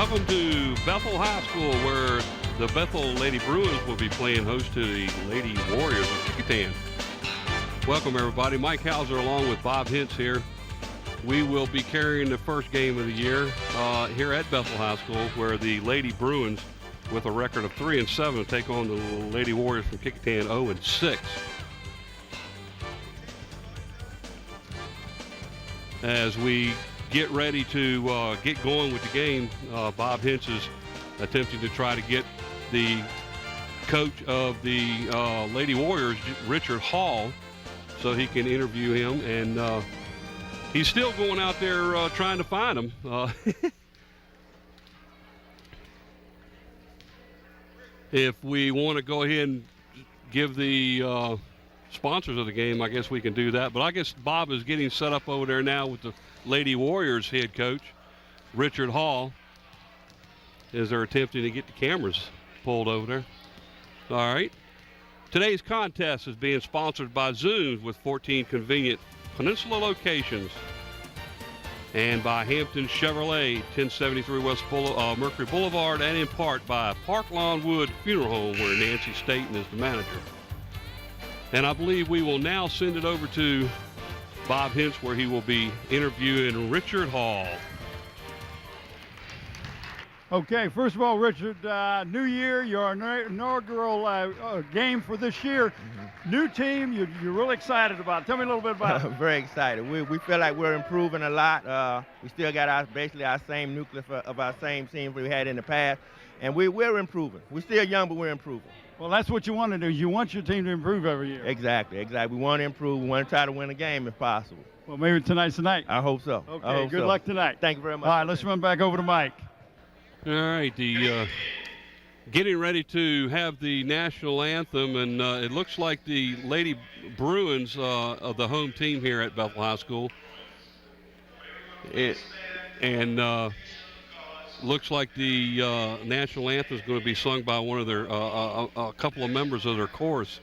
Welcome to Bethel High School, where the Bethel Lady Bruins will be playing host to the Lady Warriors of Kecoughtan. Welcome, everybody. Mike Hauser along with Bob Hintz here. We will be carrying the first game of the year here at Bethel High School, where the Lady Bruins, with a record of 3-7, take on the Lady Warriors from Kecoughtan 0-6. As we get ready to get going with the game, Bob Hintz is attempting to try to get the coach of the Lady Warriors, Richard Hall, so he can interview him. And he's still going out there trying to find him. If we want to go ahead and give the sponsors of the game, I guess we can do that. But I guess Bob is getting set up over there now with the Lady Warriors head coach, Richard Hall, as they're attempting to get the cameras pulled over there. All right. Today's contest is being sponsored by Zooms with 14 convenient Peninsula locations, and by Hampton Chevrolet, 1073 West Mercury Boulevard, and in part by Park Lawn Wood Funeral Home, where Nancy Staten is the manager. And I believe we will now send it over to Bob Hintz, where he will be interviewing Richard Hall. Okay, first of all, Richard, new year, your inaugural game for this year. New team, you're really excited about it. Tell me a little bit about it. Very excited. We feel like we're improving a lot. We still got basically our same nucleus of our same team we had in the past, and we're improving. We're still young, but we're improving. Well, that's what you want to do. You want your team to improve every year. Exactly. We want to improve. We want to try to win a game if possible. Well, maybe tonight's the night. I hope so. Okay, good luck tonight. Thank you very much. All right, let's run back over to Mike. All right, getting ready to have the national anthem, and it looks like the Lady Bruins of the home team here at Bethel High School. Looks like the national anthem is going to be sung by one of their a couple of members of their chorus.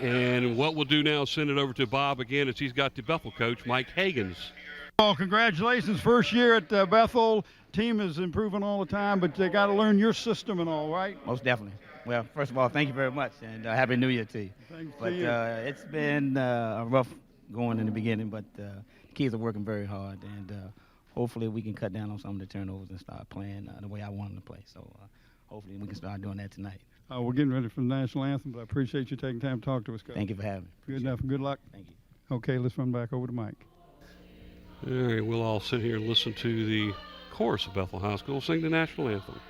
And what we'll do now is send it over to Bob again, as he's got the Bethel coach, Mike Hagans. Well, congratulations, first year at Bethel. Team is improving all the time, but they got to learn your system and all, right? Most definitely. Well, first of all, thank you very much, and Happy New Year to you. Thanks but to you. It's been rough going in the beginning, but the kids are working very hard, and hopefully we can cut down on some of the turnovers and start playing the way I want them to play. So hopefully we can start doing that tonight. We're getting ready for the national anthem, but I appreciate you taking time to talk to us, Coach. Thank you for having me. Good enough, and good luck. Thank you. Okay, let's run back over to Mike. All right, we'll all sit here and listen to the chorus of Bethel High School sing the national anthem.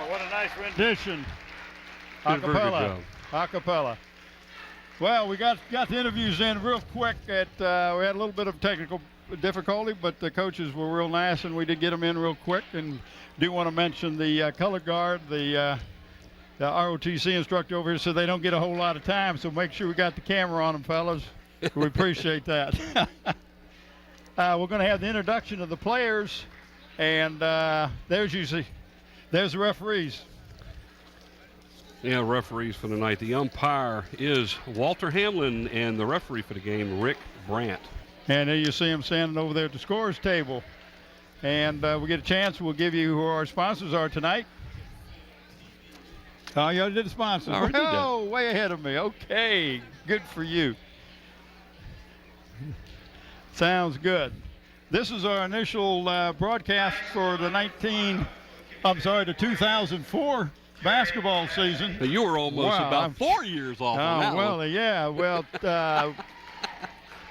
What a nice rendition. Did a very good job. Acapella. Well, we got the interviews in real quick. We had a little bit of technical difficulty, but the coaches were real nice, and we did get them in real quick. And do want to mention the color guard, the ROTC instructor over here said they don't get a whole lot of time, so make sure we got the camera on them, fellas. We appreciate that. We're going to have the introduction of the players, and there's the referees. Yeah, referees for the night. The umpire is Walter Hamlin, and the referee for the game, Rick Brandt. And there you see him standing over there at the scorer's table. And we get a chance, we'll give you who our sponsors are tonight. Oh, you already did the sponsors. Oh, way ahead of me. Okay, good for you. Sounds good. this is our initial broadcast for the 2004 basketball season. You were almost about 4 years off on that well, one. yeah. Well,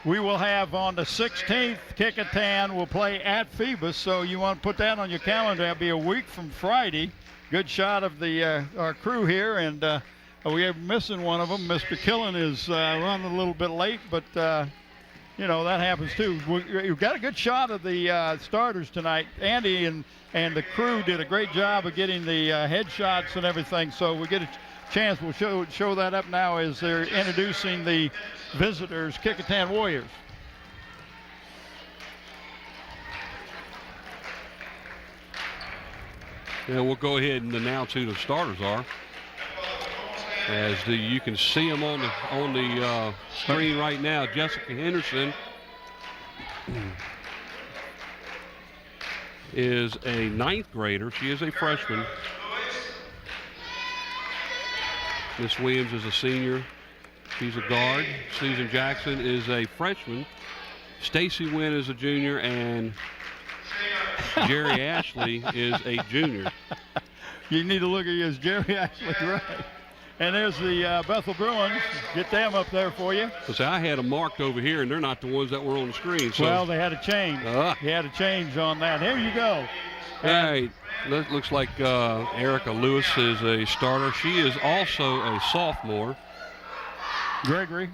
we will have on the 16th, Kecoughtan will play at Phoebus, so you want to put that on your calendar. That'll be a week from Friday. Good shot of the our crew here, and we are missing one of them. Mr. Killen is running a little bit late, but you know, that happens too. We've got a good shot of the starters tonight. Andy and the crew did a great job of getting the headshots and everything, so we get a chance. We'll show that up now as they're introducing the visitors, Kecoughtan Warriors. Yeah, we'll go ahead and announce who the starters are. As you can see them on the screen right now. Jessica Henderson is a 9th grader. She is a freshman. Miss Williams is a senior. She's a guard. Susan Jackson is a freshman. Stacy Wynn is a junior, and Jerry Ashley is a junior. You need to look at you as Jerry Ashley, right? And there's the Bethel Bruins. Get them up there for you. So I had them marked over here, and they're not the ones that were on the screen. So. Well, they had a change. They had a change on that. Here you go. All right. Looks like Erica Lewis is a starter. She is also a sophomore. Gregory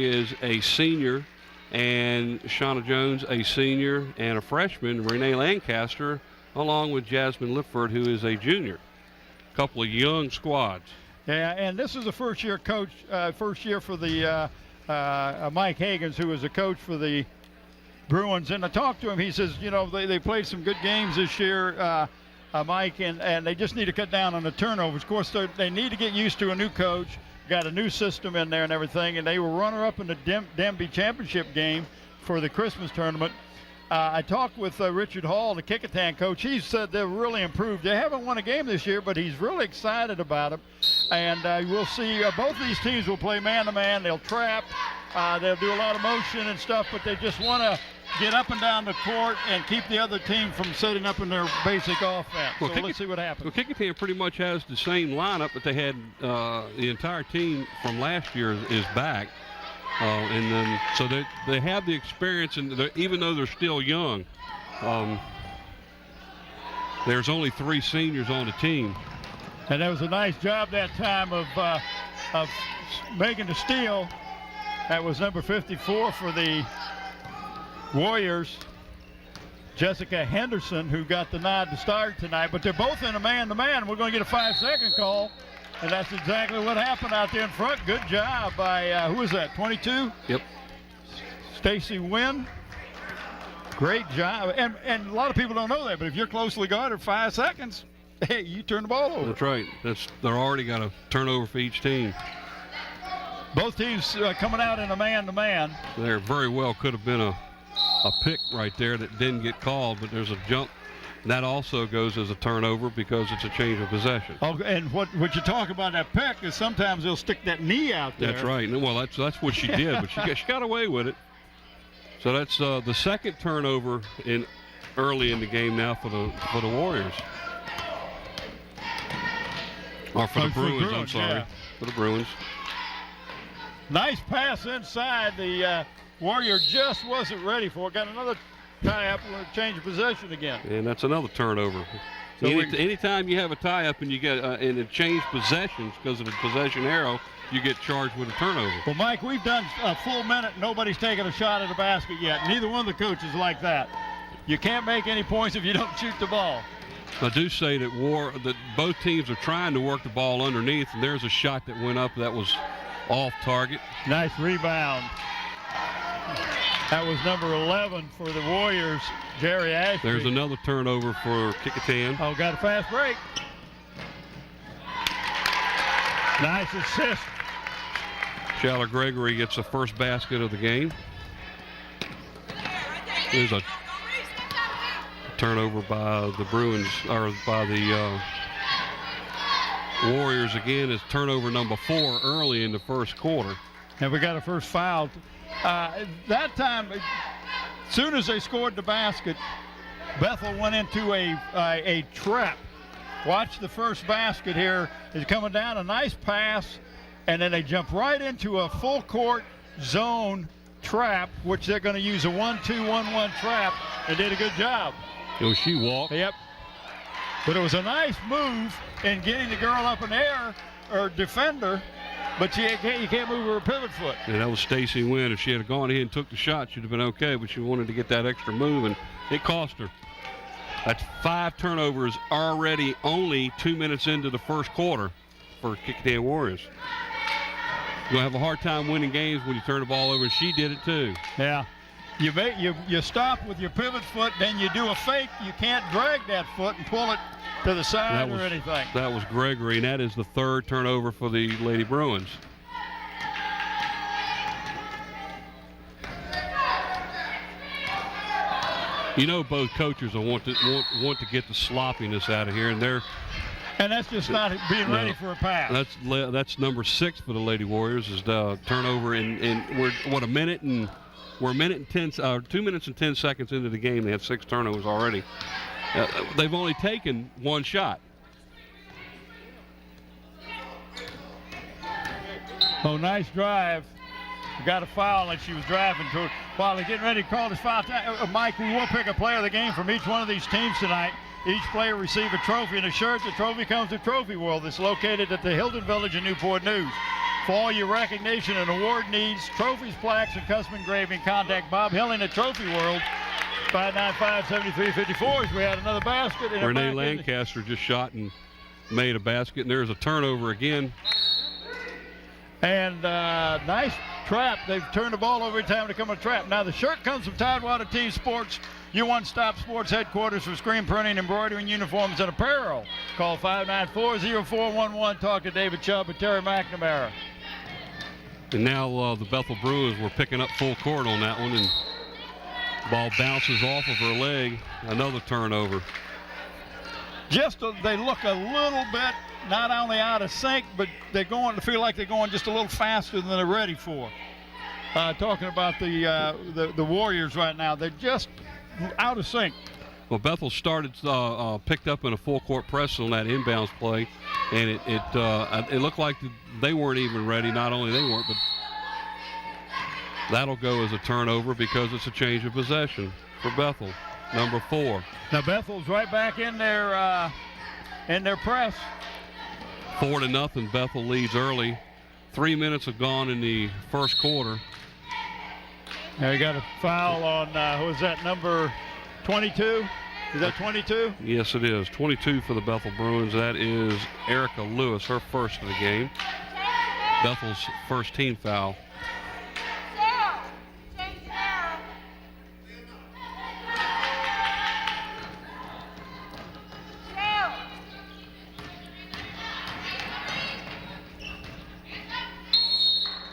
is a senior, and Shauna Jones a senior, and a freshman, Renee Lancaster, along with Jasmine Lipford, who is a junior. A couple of young squads. Yeah, and this is a first-year coach, first year for the Mike Hagans, who was a coach for the Bruins. And I talked to him. He says, you know, they played some good games this year, Mike, and they just need to cut down on the turnovers. Of course, they need to get used to a new coach. Got a new system in there and everything, and they were runner-up in the Denby championship game for the Christmas tournament. I talked with Richard Hall, the Kecoughtan coach. He said they've really improved. They haven't won a game this year, but he's really excited about it. And we'll see both these teams will play man-to-man. They'll trap. They'll do a lot of motion and stuff, but they just want to get up and down the court and keep the other team from setting up in their basic offense. Well, so let's see what happens. Well, Kecoughtan pretty much has the same lineup, but they had the entire team from last year is back. And then, so they have the experience, and even though they're still young, there's only 3 seniors on the team. And that was a nice job that time of making the steal. That was number 54 for the Warriors, Jessica Henderson, who got the nod to start tonight. But they're both in a man-to-man. We're going to get a 5-second call. And that's exactly what happened out there in front. Good job by, who was that, 22? Yep. Stacy Wynn. Great job. And a lot of people don't know that, but if you're closely guarded 5 seconds, hey, you turn the ball over. That's right. They're already got a turnover for each team. Both teams coming out in a man-to-man. There very well could have been a pick right there that didn't get called, but there's a jump. That also goes as a turnover because it's a change of possession. Oh, and what you talk about that pick is sometimes they'll stick that knee out there. That's right. Well, that's what she did, but she got away with it. So that's the second turnover early in the game now for the Warriors. Or for the Bruins, I'm sorry. Yeah. For the Bruins. Nice pass inside. The Warrior just wasn't ready for it. Got another tie-up and a change of possession again. And that's another turnover. So anytime you have a tie-up and you get and it changed possessions because of the possession arrow, you get charged with a turnover. Well, Mike, we've done a full minute. Nobody's taken a shot at the basket yet. Neither one of the coaches like that. You can't make any points if you don't shoot the ball. I do say that both teams are trying to work the ball underneath, and there's a shot that went up that was off target. Nice rebound. That was number 11 for the Warriors, Jerry Ashley. There's another turnover for Kecoughtan. Oh, got a fast break. Nice assist. Shallow Gregory gets the first basket of the game. There's a turnover by the Bruins, or by the Warriors again. Is turnover number 4 early in the first quarter. And we got a first foul. That time, soon as they scored the basket, Bethel went into a trap. Watch the first basket here. Is coming down, a nice pass, and then they jump right into a full court zone trap, which they're going to use a 1-2-1-1 trap, and did a good job. She walked. Yep. But it was a nice move in getting the girl up in the air, or defender, but you can't move her pivot foot. Yeah, that was Stacy Wynn. If she had gone ahead and took the shot, she'd have been okay, but she wanted to get that extra move, and it cost her. That's 5 turnovers already, only 2 minutes into the first quarter for Kecoughtan Warriors. You're going to have a hard time winning games when you turn the ball over, and she did it too. Yeah. You stop with your pivot foot, then you do a fake. You can't drag that foot and pull it to the side or anything. That was Gregory, and that is the 3rd turnover for the Lady Bruins. You know, both coaches will want to get the sloppiness out of here, and that's just not being ready for a pass. That's number 6 for the Lady Warriors is the turnover, and we're 2 minutes and 10 seconds into the game. They have 6 turnovers already. They've only taken 1 shot. Oh, nice drive. Got a foul, and she was driving to it. While they're getting ready to call this foul time, Mike, we will pick a player of the game from each one of these teams tonight. Each player receive a trophy and a shirt. The trophy comes to Trophy World. It's located at the Hilton Village in Newport News. For all your recognition and award needs, trophies, plaques, and custom engraving, contact Bob Hilling at Trophy World, 595-7354. We had another basket. Renee Lancaster just shot and made a basket, and there's a turnover again. And nice trap. They've turned the ball over every time to come a trap. Now the shirt comes from Tidewater Team Sports, your one-stop sports headquarters for screen printing, embroidering, uniforms, and apparel. Call 594-0411. Talk to David Chubb and Terry McNamara. And now the Bethel Bruins were picking up full court on that one, and ball bounces off of her leg. Another turnover. They look a little bit not only out of sync, but they're going to feel like they're going just a little faster than they're ready for. Talking about the Warriors right now, they're just out of sync. Well, Bethel picked up in a full court press on that inbounds play, and it looked like they weren't even ready. Not only they weren't, but that'll go as a turnover because it's a change of possession for Bethel, number 4. Now Bethel's right back in their press. 4-0. Bethel leads early. 3 minutes have gone in the first quarter. Now you got a foul on who is that, number 22? Is that 22? Yes, it is. 22 for the Bethel Bruins. That is Erica Lewis, her first of the game. Bethel's first team foul.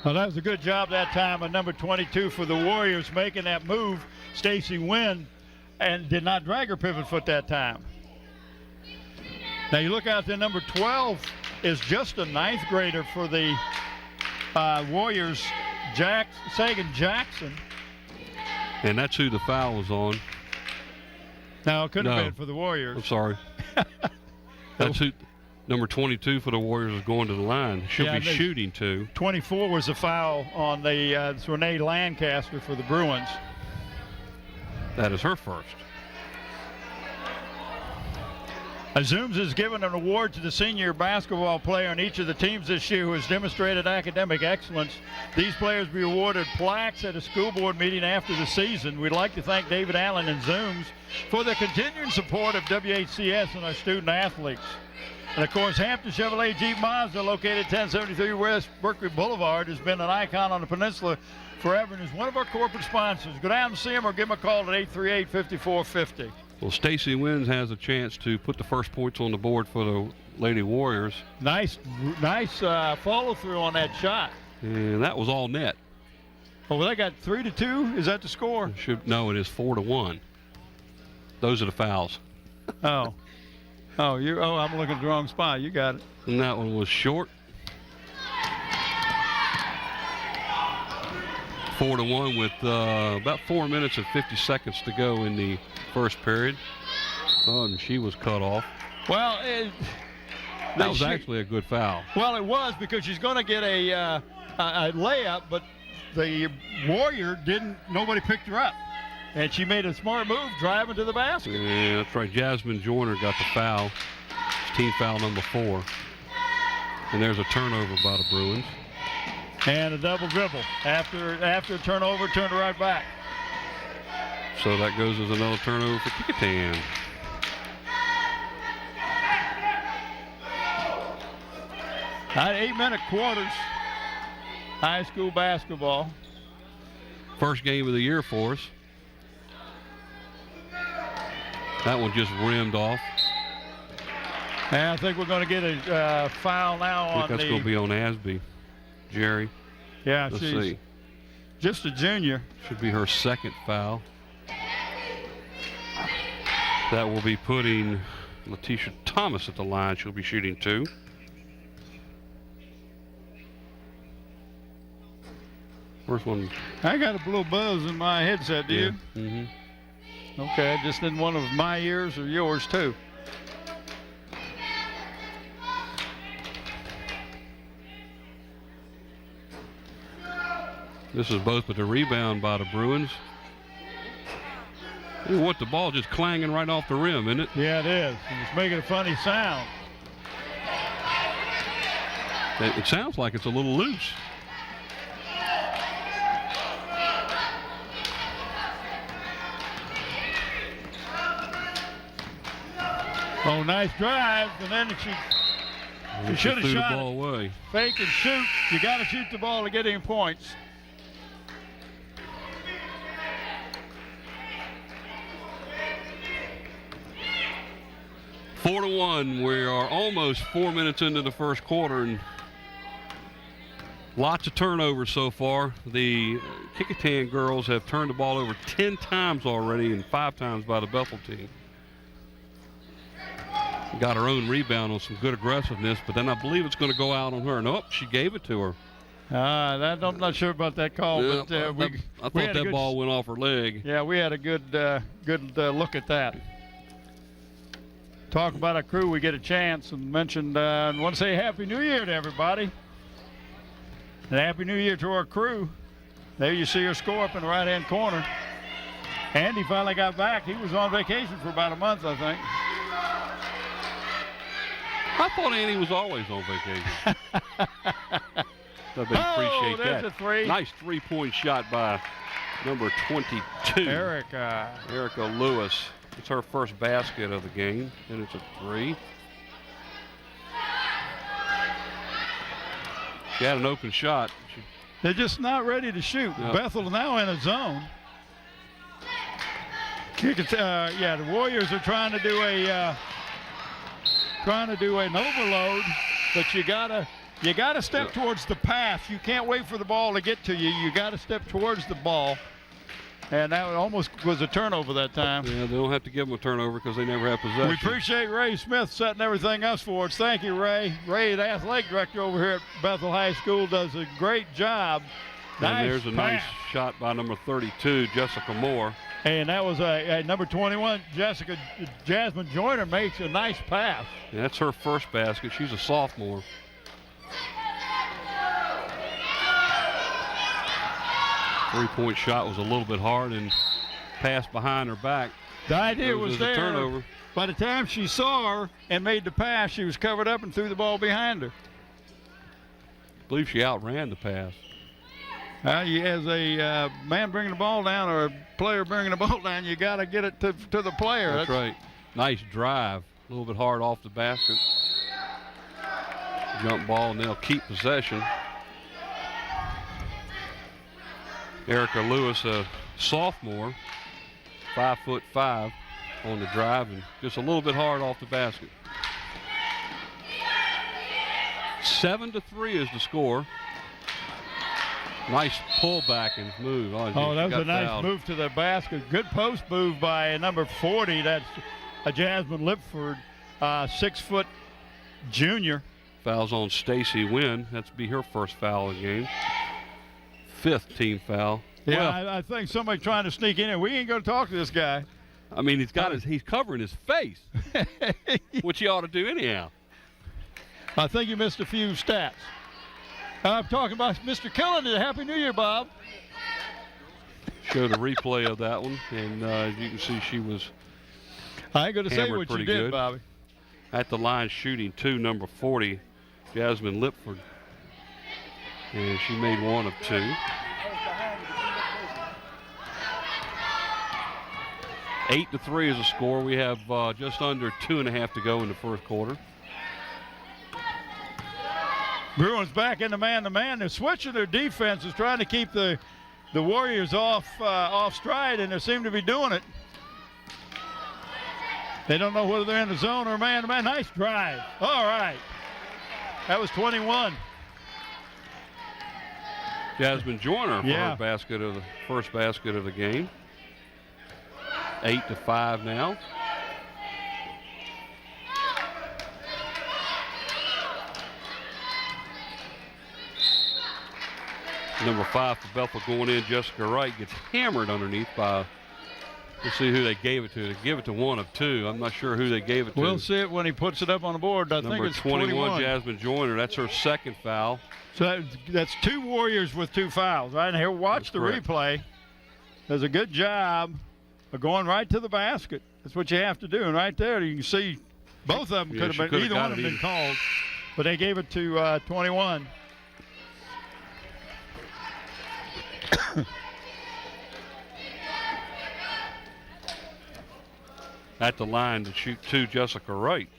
Well, that was a good job that time of number 22 for the Warriors making that move, Stacy Wynn, and did not drag her pivot foot that time. Now you look out there, number 12 is just a 9th grader for the Warriors, Sagan Jackson. And that's who the foul was on. No, it couldn't have been for the Warriors. I'm sorry. That's who. Number 22 for the Warriors is going to the line. She'll be shooting too. 24 was a foul on the Renee Lancaster for the Bruins. That is her first. Zooms is given an award to the senior basketball player on each of the teams this year who has demonstrated academic excellence. These players will be awarded plaques at a school board meeting after the season. We'd like to thank David Allen and Zooms for their continuing support of WHCS and our student athletes. And, of course, Hampton Chevrolet Jeep Mazda, located 1073 West Berkeley Boulevard, has been an icon on the peninsula forever and is one of our corporate sponsors. Go down and see them or give them a call at 838-5450. Well, Stacy Wynn has a chance to put the first points on the board for the Lady Warriors. Nice follow-through on that shot. And that was all net. Oh, well, they got 3-2. Is that the score? No, it is 4-1. Those are the fouls. Oh. I'm looking at the wrong spot. You got it. And that one was short. 4-1 with about 4 minutes and 50 seconds to go in the first period. Oh, and she was cut off. Well, that was actually a good foul. Well, it was, because she's going to get a layup, but the Warrior nobody picked her up. And she made a smart move driving to the basket. Yeah, that's right. Jasmine Joyner got the foul. It's team foul number 4. And there's a turnover by the Bruins. And a double dribble. After a turnover, turned it right back. So that goes as another turnover for Kecoughtan. At 8-minute quarters, high school basketball. First game of the year for us. That one just rimmed off. And I think we're going to get a foul now on the... I think that's going to be on Asby. Jerry. Yeah, Let's she's see. Just a junior. Should be her second foul. That will be putting Letitia Thomas at the line. She'll be shooting 2. First one. I got a little buzz in my headset, do you? Mm-hmm. Okay, just in one of my ears or yours too. This is both with the rebound by the Bruins. Ooh, what, the ball just clanging right off the rim, isn't it? Yeah, it is. It's making a funny sound. It sounds like it's a little loose. Oh, nice drive, and then she should have shot the ball away. Fake and shoot. You got to shoot the ball to get any points. Four to 1. We are almost 4 minutes into the first quarter, and lots of turnovers so far. The Kecoughtan girls have turned the ball over 10 times already, and 5 times by the Bethel team. Got her own rebound on some good aggressiveness, but then I believe it's going to go out on her. Nope, she gave it to her. I'm not sure about that call, Yeah, but I thought that ball went off her leg. Yeah, we had a good look at that. Talk about our crew, we get a chance, and mentioned, I want to say Happy New Year to everybody. And Happy New Year to our crew. There you see her score up in the right-hand corner. Andy finally got back. He was on vacation for about a month, I think. I thought Annie was always on vacation. Appreciate there's that. A 3. Nice 3-point shot by number 22. Erica Lewis. It's her first basket of the game, and it's a 3. She had an open shot. They're just not ready to shoot. No. Bethel now in a zone. The Warriors are trying to do an overload, but you gotta step towards the pass. You can't wait for the ball to get to you. You gotta step towards the ball. And that almost was a turnover that time. Yeah, they don't have to give them a turnover because they never have possession. We appreciate Ray Smith setting everything else for us. Thank you, Ray. Ray, the athletic director over here at Bethel High School, does a great job. And there's a nice shot by number 32, Jessica Moore. And that was a number 21, Jasmine Joyner makes a nice pass. Yeah, that's her first basket. She's a sophomore. Three-point shot was a little bit hard and passed behind her back. The idea was there. Turnover. By the time she saw her and made the pass, she was covered up and threw the ball behind her. I believe she outran the pass. As a man bringing the ball down or a player bringing the ball down, you got to get it to the player. That's right. Nice drive. A little bit hard off the basket. Jump ball, and they'll keep possession. Erica Lewis, a sophomore, 5'5" on the drive, and just a little bit hard off the basket. 7-3 is the score. Nice pullback and move. Oh, that was a nice move to the basket. Good post move by number 40. That's a Jasmine Lipford, 6-foot junior. Fouls on Stacy Wynn. That's be her first foul of the game. 5th team foul. Yeah, Well, I think somebody trying to sneak in here. We ain't going to talk to this guy. I mean, he's covering his face, which he ought to do anyhow. I think you missed a few stats. I'm talking about Mr. Killen. Happy New Year, Bob. Showed a replay of that one, and as you can see, she was I ain't going to say hammered what you pretty did, good. Bobby. At the line shooting 2, number 40, Jasmine Lipford. And she made 1 of 2. 8-3 is the score. We have just under 2.5 to go in the first quarter. Bruins back into man-to-man. They're switching their defenses, trying to keep the Warriors off stride, and they seem to be doing it. They don't know whether they're in the zone or man-to-man. Nice drive. All right. That was 21. Jasmine Joyner for Yeah. her basket of the first basket of the game. 8-5 now. Number 5 for Bethel going in. Jessica Wright gets hammered underneath by. Let's see who they gave it to. They give it to 1 of 2. I'm not sure who they gave it to. We'll see it when he puts it up on the board. I think Number it's 21, Jasmine Joyner. That's her second foul. So that's 2 Warriors with 2 fouls. Right, and here, watch the correct. replay. Does a good job of going right to the basket. That's what you have to do. And right there, you can see both of them Yeah, could she have been, could've either got one of it them been either. called. But they gave it to 21. At the line to shoot 2, Jessica Wright.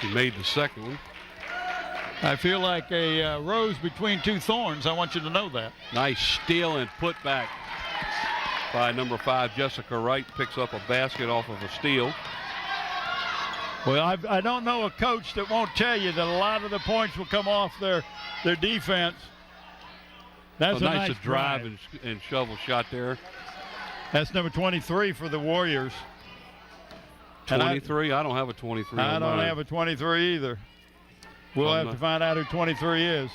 She made the second one. I feel like a rose between 2 thorns. I want you to know that. Nice steal and put back by number 5, Jessica Wright. Picks up a basket off of a steal. Well, I don't know a coach that won't tell you that a lot of the points will come off their defense. That's a nice drive and shovel shot there. That's number 23 for the Warriors. And 23? I don't have a 23 I on don't mine. have a 23 either. We'll have to find out who 23 is.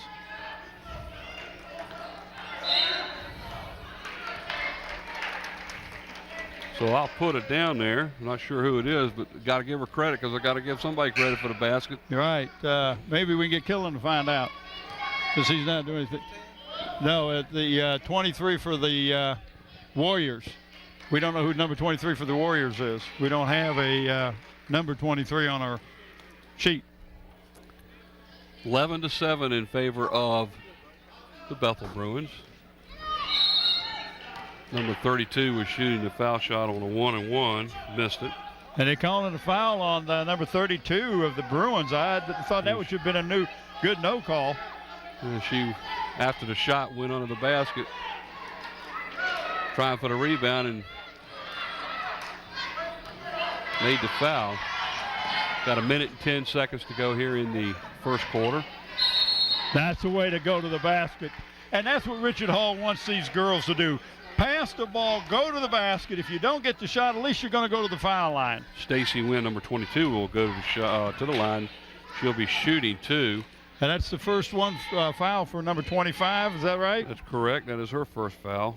So I'll put it down there. I'm not sure who it is, but got to give her credit because I got to give somebody credit for the basket. You're right. Maybe we can get Killen to find out because he's not doing anything. No, the 23 for the Warriors. We don't know who number 23 for the Warriors is. We don't have a number 23 on our sheet. 11-7 in favor of the Bethel Bruins. Number 32 was shooting the foul shot on a 1-and-1, missed it. And they're calling a foul on number 32 of the Bruins. I thought that should have been a good no call. And she, after the shot, went under the basket, trying for the rebound and made the foul. Got 1 minute and 10 seconds to go here in the first quarter. That's the way to go to the basket. And that's what Richard Hall wants these girls to do. Pass the ball, go to the basket. If you don't get the shot, at least you're going to go to the foul line. Stacy Wynn, number 22, will go to the line. She'll be shooting 2. And that's the first one foul for number 25. Is that right? That's correct. That is her first foul.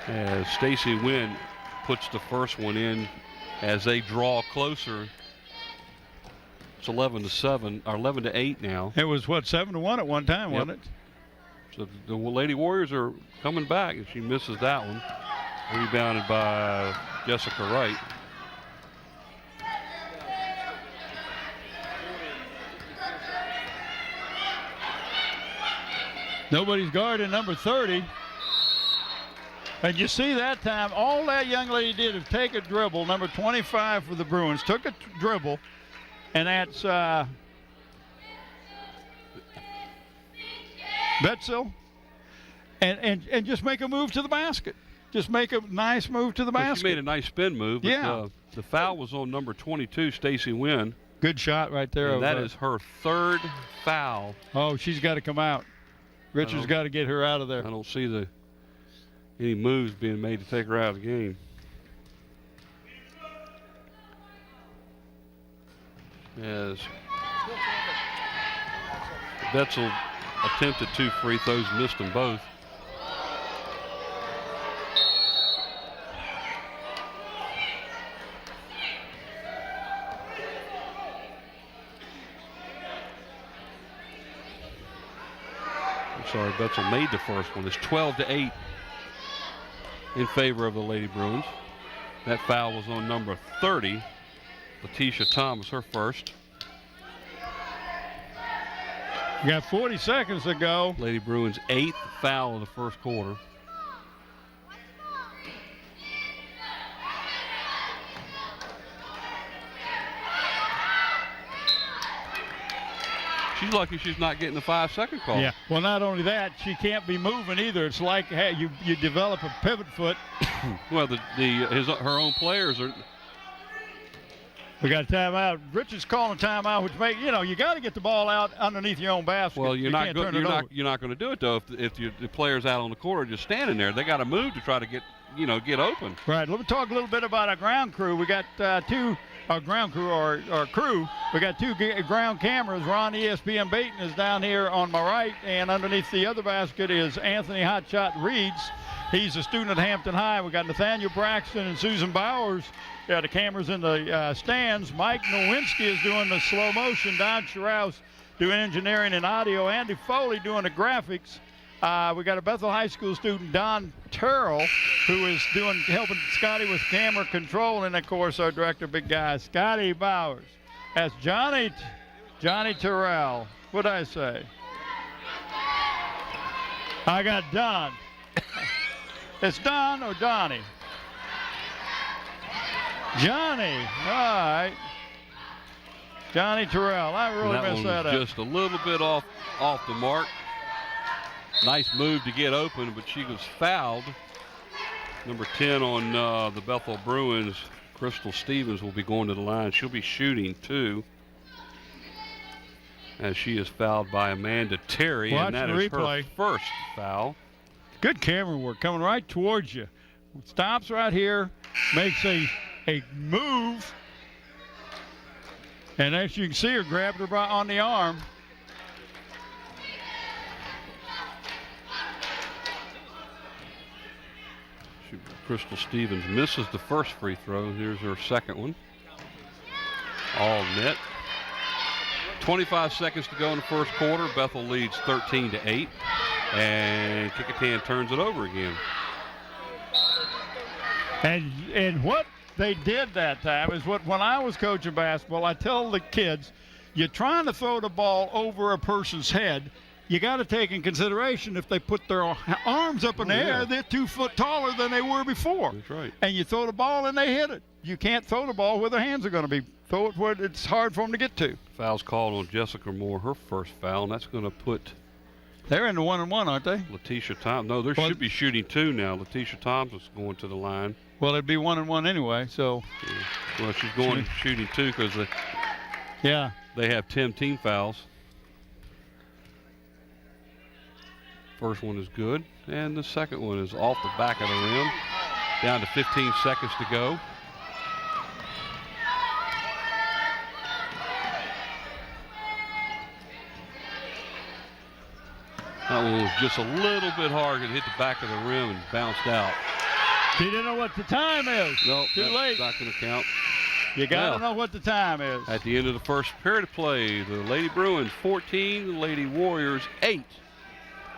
As Stacy Wynn puts the first one in as they draw closer. It's 11-7 or 11-8 now. It was 7-1 at one time, wasn't it? So the Lady Warriors are coming back, and she misses that one. Rebounded by Jessica Wright. Nobody's guarding number 30. And you see that time, all that young lady did is take a dribble. Number 25 for the Bruins took a dribble, and that's Bethel, and just make a move to the basket. Just make a nice move to the basket. She made a nice spin move. But, yeah. The foul was on number 22, Stacy Wynn. Good shot right there. And that is her third foul. Oh, she's got to come out. Richard's got to get her out of there. I don't see any moves being made to take her out of the game. as Bethel attempted 2 free throws, missed them both. Sorry, Bethel made the first one. It's 12-8 in favor of the Lady Bruins. That foul was on number 30, Letitia Thomas, her first. We got 40 seconds to go. Lady Bruins' 8th foul of the first quarter. She's lucky she's not getting the 5-second call. Yeah. Well, not only that, she can't be moving either. It's like, hey, you develop a pivot foot. Well, her own players are. We got a timeout. Richard's calling a timeout, which you got to get the ball out underneath your own basket. Well, you're not going to do it though if the players out on the court are just standing there. They got to move to try to get open. Right. Let me talk a little bit about our ground crew. We got our ground crew, our crew. We got 2 ground cameras. Ron ESPN Baton is down here on my right, and underneath the other basket is Anthony Hotshot Reeds. He's a student at Hampton High. We got Nathaniel Braxton and Susan Bowers. The cameras in the stands. Mike Nowinski is doing the slow motion. Don Scharouse doing engineering and audio. Andy Foley doing the graphics. We got a Bethel High School student, Don Terrell, who is helping Scotty with camera control, and of course our director, big guy, Scotty Bowers. That's Johnny Terrell. What'd I say? I got Don. It's Don or Donnie? Johnny. All right. Johnny Terrell. I really messed that up. Just a little bit off the mark. Nice move to get open, but she was fouled. Number 10 on the Bethel Bruins, Crystal Stevens, will be going to the line. She'll be shooting 2 as she is fouled by Amanda Terry. Watch and that the is replay. Her first foul. Good camera work coming right towards you. Stops right here, makes a move, and as you can see her, grabbed her on the arm. Crystal Stevens misses the first free throw. Here's her second one. All net. 25 seconds to go in the first quarter. Bethel leads 13-8. And Kecoughtan turns it over again. And what they did that time is when I was coaching basketball, I tell the kids, you're trying to throw the ball over a person's head. You got to take in consideration if they put their arms up in the air, they're 2 foot taller than they were before. That's right. And you throw the ball and they hit it. You can't throw the ball where their hands are going to be. Throw it where it's hard for them to get to. Foul's called on Jessica Moore, her first foul, and that's going to put. They're in the 1-and-1, aren't they? Letitia Thomas. No, they should be shooting 2 now. Letitia Thomas is going to the line. Well, it'd be 1-and-1 anyway, so. Yeah. Well, she's going shooting 2 because they have 10 team fouls. First one is good, and the second one is off the back of the rim. Down to 15 seconds to go. That one was just a little bit hard. It hit the back of the rim and bounced out. You didn't know what the time is. Nope, Too late. Not going to count. You got to know what the time is. At the end of the first period of play, the Lady Bruins 14, the Lady Warriors 8.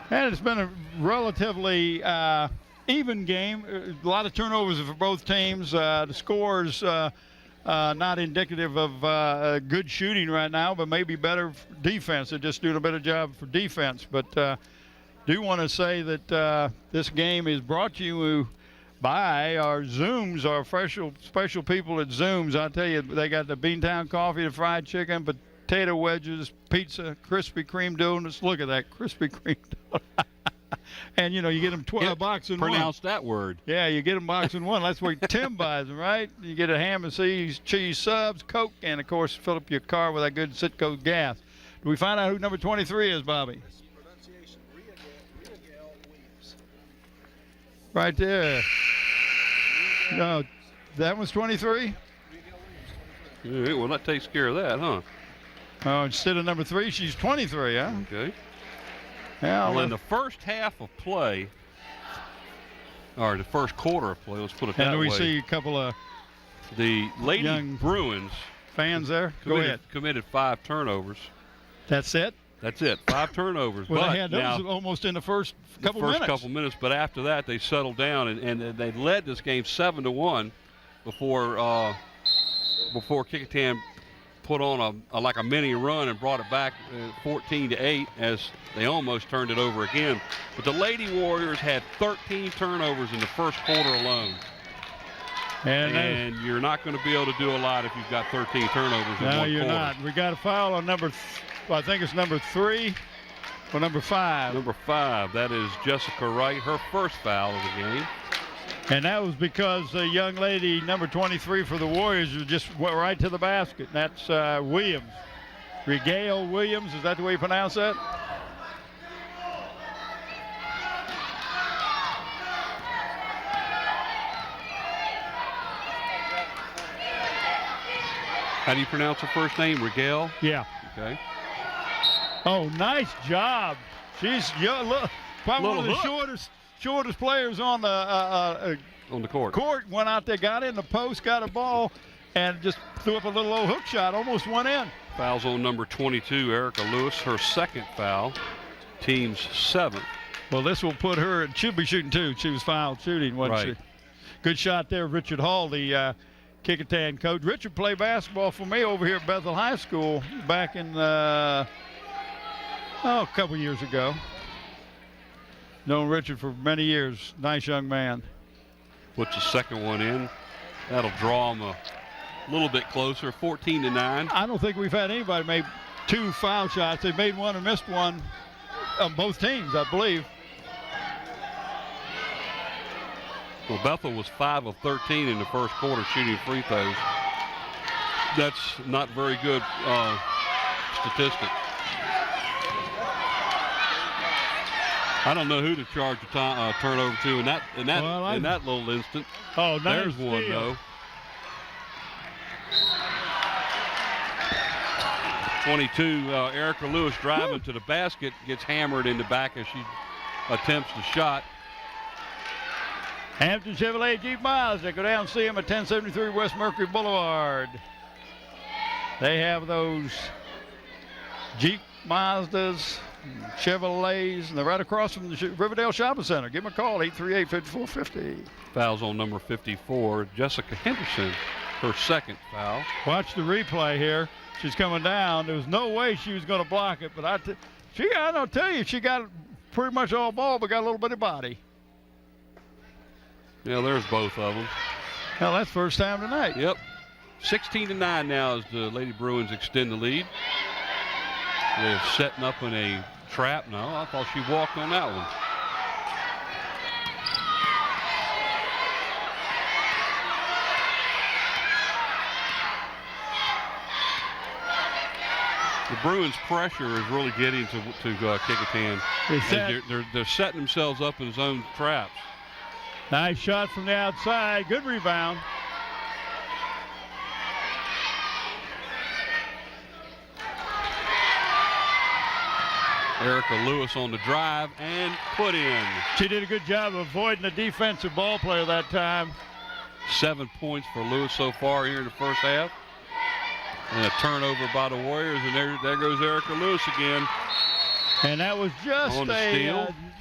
And it's been a relatively even game. A lot of turnovers for both teams. The scores not indicative of good shooting right now, but maybe better defense. They're just doing a better job for defense. But do want to say that this game is brought to you by our Zooms, our special people at Zooms. I tell you, they got the Beantown coffee, the fried chicken, potato wedges, pizza, Krispy Kreme donuts. Look at that, Krispy Kreme donut. And, you get them 12 box in one. Pronounce that word. Yeah, you get them box in one. That's where Tim buys them, right? You get a ham and cheese subs, Coke, and, of course, fill up your car with that good Citgo gas. Do we find out who number 23 is, Bobby? Pronunciation, Riegel Williams. Right there. No, that was 23? All right, well, that takes care of that, huh? Instead of number 3, she's 23, huh? Okay. Yeah, Well, in the first half of play, or the first quarter of play, let's put it that way. and we see a couple of the Lady young Bruins fans there. Go ahead. committed 5 turnovers. That's it? That's it, 5 turnovers. Well, but they had now, those almost in the first couple minutes. But after that, they settled down, and they led this game 7-1 before Kecoughtan put on like a mini run and brought it back 14-8 as they almost turned it over again. But the Lady Warriors had 13 turnovers in the first quarter alone. And you're not going to be able to do a lot if you've got 13 turnovers in one quarter. No, you're not. We got a foul on I think it's number 3 or number 5. Number 5, that is Jessica Wright, her first foul of the game. And that was because the young lady, number 23 for the Warriors, just went right to the basket. And that's Williams. Regale Williams, is that the way you pronounce that? How do you pronounce her first name? Regale? Yeah. Okay. Oh, nice job. She's young. Look, probably one of the shortest players on the court. Went out there, got in the post, got a ball, and just threw up a little old hook shot. Almost went in. Fouls on number 22, Erica Lewis, her second foul. Team's 7th. Well, this will put her. She'll be shooting 2. She was fouled shooting, wasn't she? Good shot there, Richard Hall, the Kecoughtan coach. Richard played basketball for me over here at Bethel High School back in a couple years ago. Known Richard for many years. Nice young man. Puts the second one in. That'll draw them a little bit closer, 14-9. I don't think we've had anybody make 2 foul shots. They made one and missed one on both teams, I believe. Well, Bethel was 5 of 13 in the first quarter shooting free throws. That's not very good statistic. I don't know who to charge a turnover to in that little instant. Oh, nice. There's one though. 22, Erica Lewis driving to the basket, gets hammered in the back as she attempts the shot. Hampton Chevrolet Jeep Miles. They go down and see them at 1073 West Mercury Boulevard. They have those Jeep Mazdas, Chevrolets, and they're right across from the Riverdale Shopping Center. Give them a call, 838-5450. Fouls on number 54, Jessica Henderson, her second foul. Watch the replay here. She's coming down. There was no way she was going to block it, but I don't tell you, she got pretty much all ball, but got a little bit of body. Yeah, there's both of them. Well, that's first time tonight. Yep. 16-9 now as the Lady Bruins extend the lead. They're setting up in a trap. No, I thought she walked on that one. The Bruins' pressure is really getting to Kecoughtan. They're setting themselves up in zone traps. Nice shot from the outside. Good rebound. Erica Lewis on the drive and put in. She did a good job of avoiding the defensive ball player that time. 7 points for Lewis so far here in the first half. And a turnover by the Warriors, and there goes Erica Lewis again. And that was just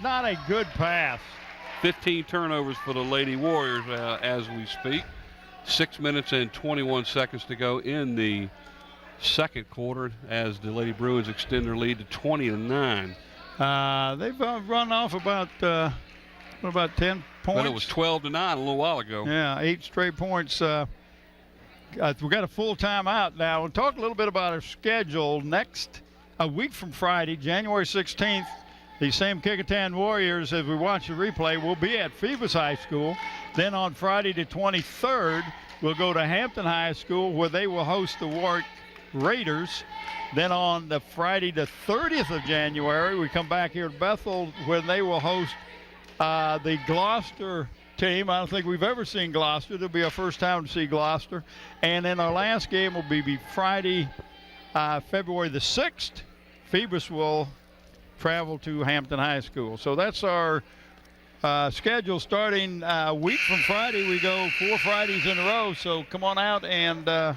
not a good pass. 15 turnovers for the Lady Warriors as we speak. 6 minutes and 21 seconds to go in the second quarter as the Lady Bruins extend their lead to 20-9. They've run off about 10 points. But it was 12-9 a little while ago. Yeah, 8 straight points. We've got a full timeout now. We'll talk a little bit about our schedule. A week from Friday, January 16th, the same Kecoughtan Warriors, as we watch the replay, will be at Phoebus High School. Then on Friday the 23rd, we'll go to Hampton High School where they will host the Warwick Raiders. Then on the Friday the 30th of January, we come back here to Bethel where they will host the Gloucester team. I don't think we've ever seen Gloucester. It'll be our first time to see Gloucester. And then our last game will be Friday, February the 6th. Phoebus will travel to Hampton High School. So that's our schedule starting a week from Friday. We go 4 Fridays in a row. So come on out and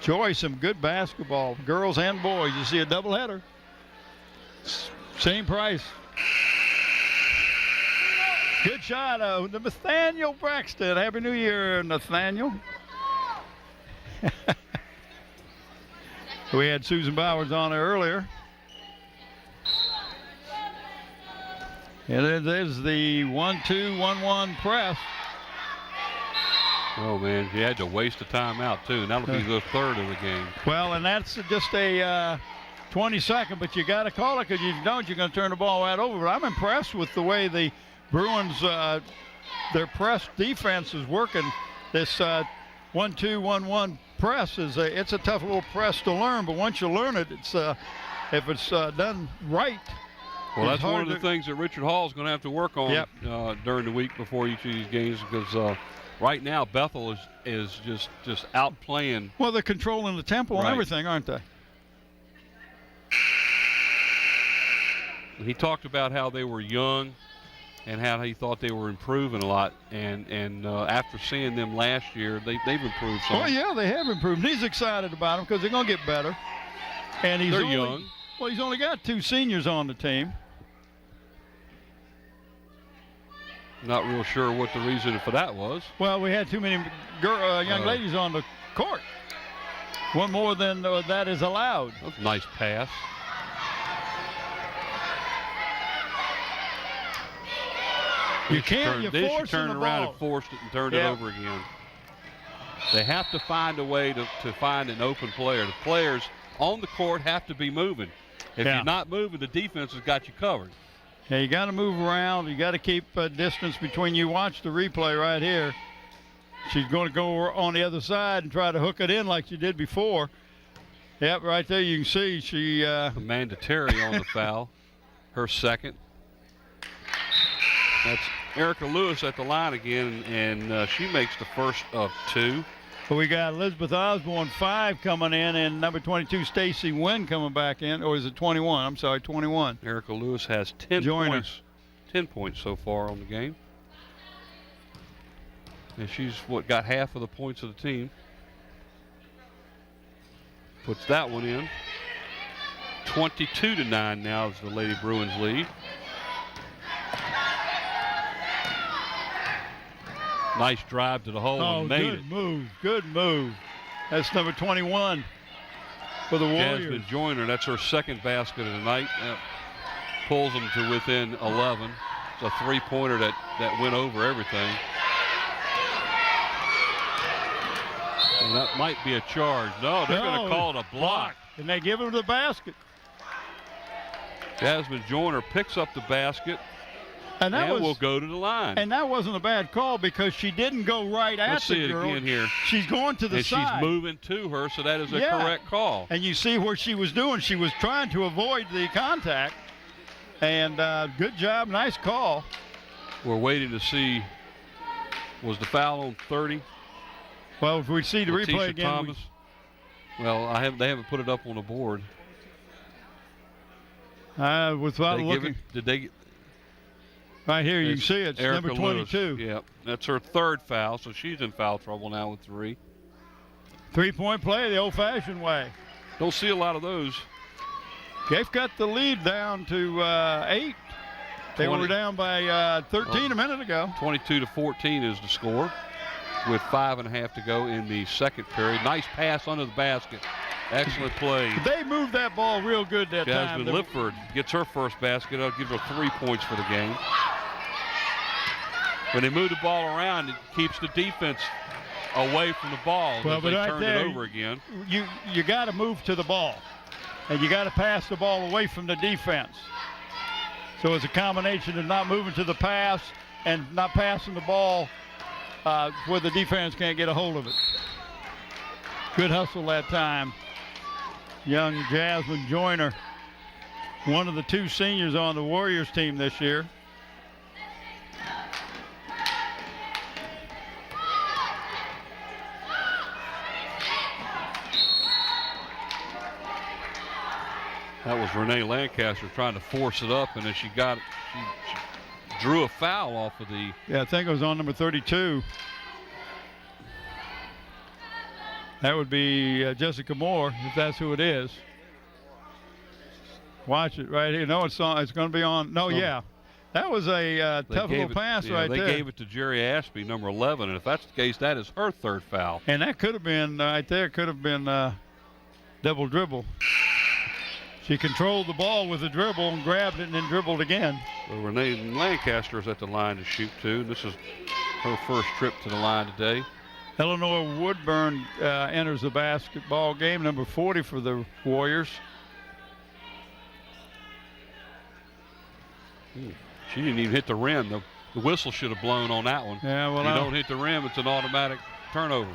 enjoy some good basketball, girls and boys. You see a doubleheader. Same price. Good shot of Nathaniel Braxton. Happy New Year, Nathaniel. We had Susan Bowers on there earlier. And there's the 1-2-1-1 press. Oh, man, you had to waste a timeout, too. And that'll be the third of the game. Well, and that's just a 20-second, but you got to call it, because if you don't, you're going to turn the ball right over. But I'm impressed with the way the Bruins, their press defense is working. This 1-2-1-1 press it's a tough little press to learn, but once you learn it, it's if it's done right. Well, that's one of the things that Richard Hall is going to have to work on during the week before each of these games, because right now Bethel is just outplaying. Well, they're controlling the tempo and everything, aren't they? He talked about how they were young and how he thought they were improving a lot. And after seeing them last year, they've improved some. Oh, yeah, they have improved. He's excited about them because they're going to get better. And they're young. Well, he's only got 2 seniors on the team. Not real sure what the reason for that was. Well, we had too many young ladies on the court. One more than that is allowed. That's a nice pass. You can't. They You're forcing turn the around ball. and forced it and turned it over again. They have to find a way to find an open player. The players on the court have to be moving. If you're not moving, the defense has got you covered. Yeah, you got to move around. You got to keep a distance between you. Watch the replay right here. She's going to go on the other side and try to hook it in like she did before. Yep, right there you can see she. Amanda Terry on the foul, her second. That's Erica Lewis at the line again, and she makes the first of 2. But we got Elizabeth Osborne 5 coming in, and number 22 Stacy Wynn coming back in, or is it 21? I'm sorry, 21. Erica Lewis has 10 points. 10 points so far on the game. And she's got half of the points of the team. Puts that one in. 22-9 now is the Lady Bruins lead. Nice drive to the hole and made it. Good move. That's number 21 for the Warriors. Jasmine Joyner, that's her second basket of the night. Pulls them to within 11. It's a 3-pointer that went over everything. And that might be a charge. No, they're going to call it a block. And they give him the basket. Jasmine Joyner picks up the basket and will go to the line. And that wasn't a bad call because she didn't go right at the girl. Let's see it again here. She's going to the side. And she's moving to her, so that is a correct call. And you see what she was doing. She was trying to avoid the contact. And good job. Nice call. We're waiting to see, was the foul on 30? Well, if we see the replay again. Thomas. Well, they haven't put it up on the board. Without looking. Did they? Right here, you can see it's Erica number 22. Lewis. Yep, that's her third foul, so she's in foul trouble now with 3. 3-point play the old-fashioned way. Don't see a lot of those. They've got the lead down to 8. They were down by 13 a minute ago. 22-14 is the score with 5.5 to go in the second period. Nice pass under the basket. Excellent play. They moved that ball real good that time. Jasmine Lipford gets her first basket. That'll give her 3 points for the game. When they move the ball around, it keeps the defense away from the ball. Well, as but they right turn there, it over again. You got to move to the ball, and you got to pass the ball away from the defense. So it's a combination of not moving to the pass and not passing the ball where the defense can't get a hold of it. Good hustle that time. Young Jasmine Joyner, one of the 2 seniors on the Warriors team this year. That was Renee Lancaster trying to force it up, and then she drew a foul off of the. Yeah, I think it was on number 32. That would be Jessica Moore, if that's who it is. Watch it right here. No, it's on. It's going to be on. No, yeah. That was a tough little pass right there. They gave it to Jerry Ashby, number 11, and if that's the case, that is her third foul. And that could have been right there. Could have been double dribble. She controlled the ball with a dribble and grabbed it and then dribbled again. Well, Renee Lancaster is at the line to shoot too. This is her first trip to the line today. Eleanor Woodburn enters the basketball game, number 40 for the Warriors. She didn't even hit the rim. The whistle should have blown on that one. Yeah, well, if you don't hit the rim, it's an automatic turnover.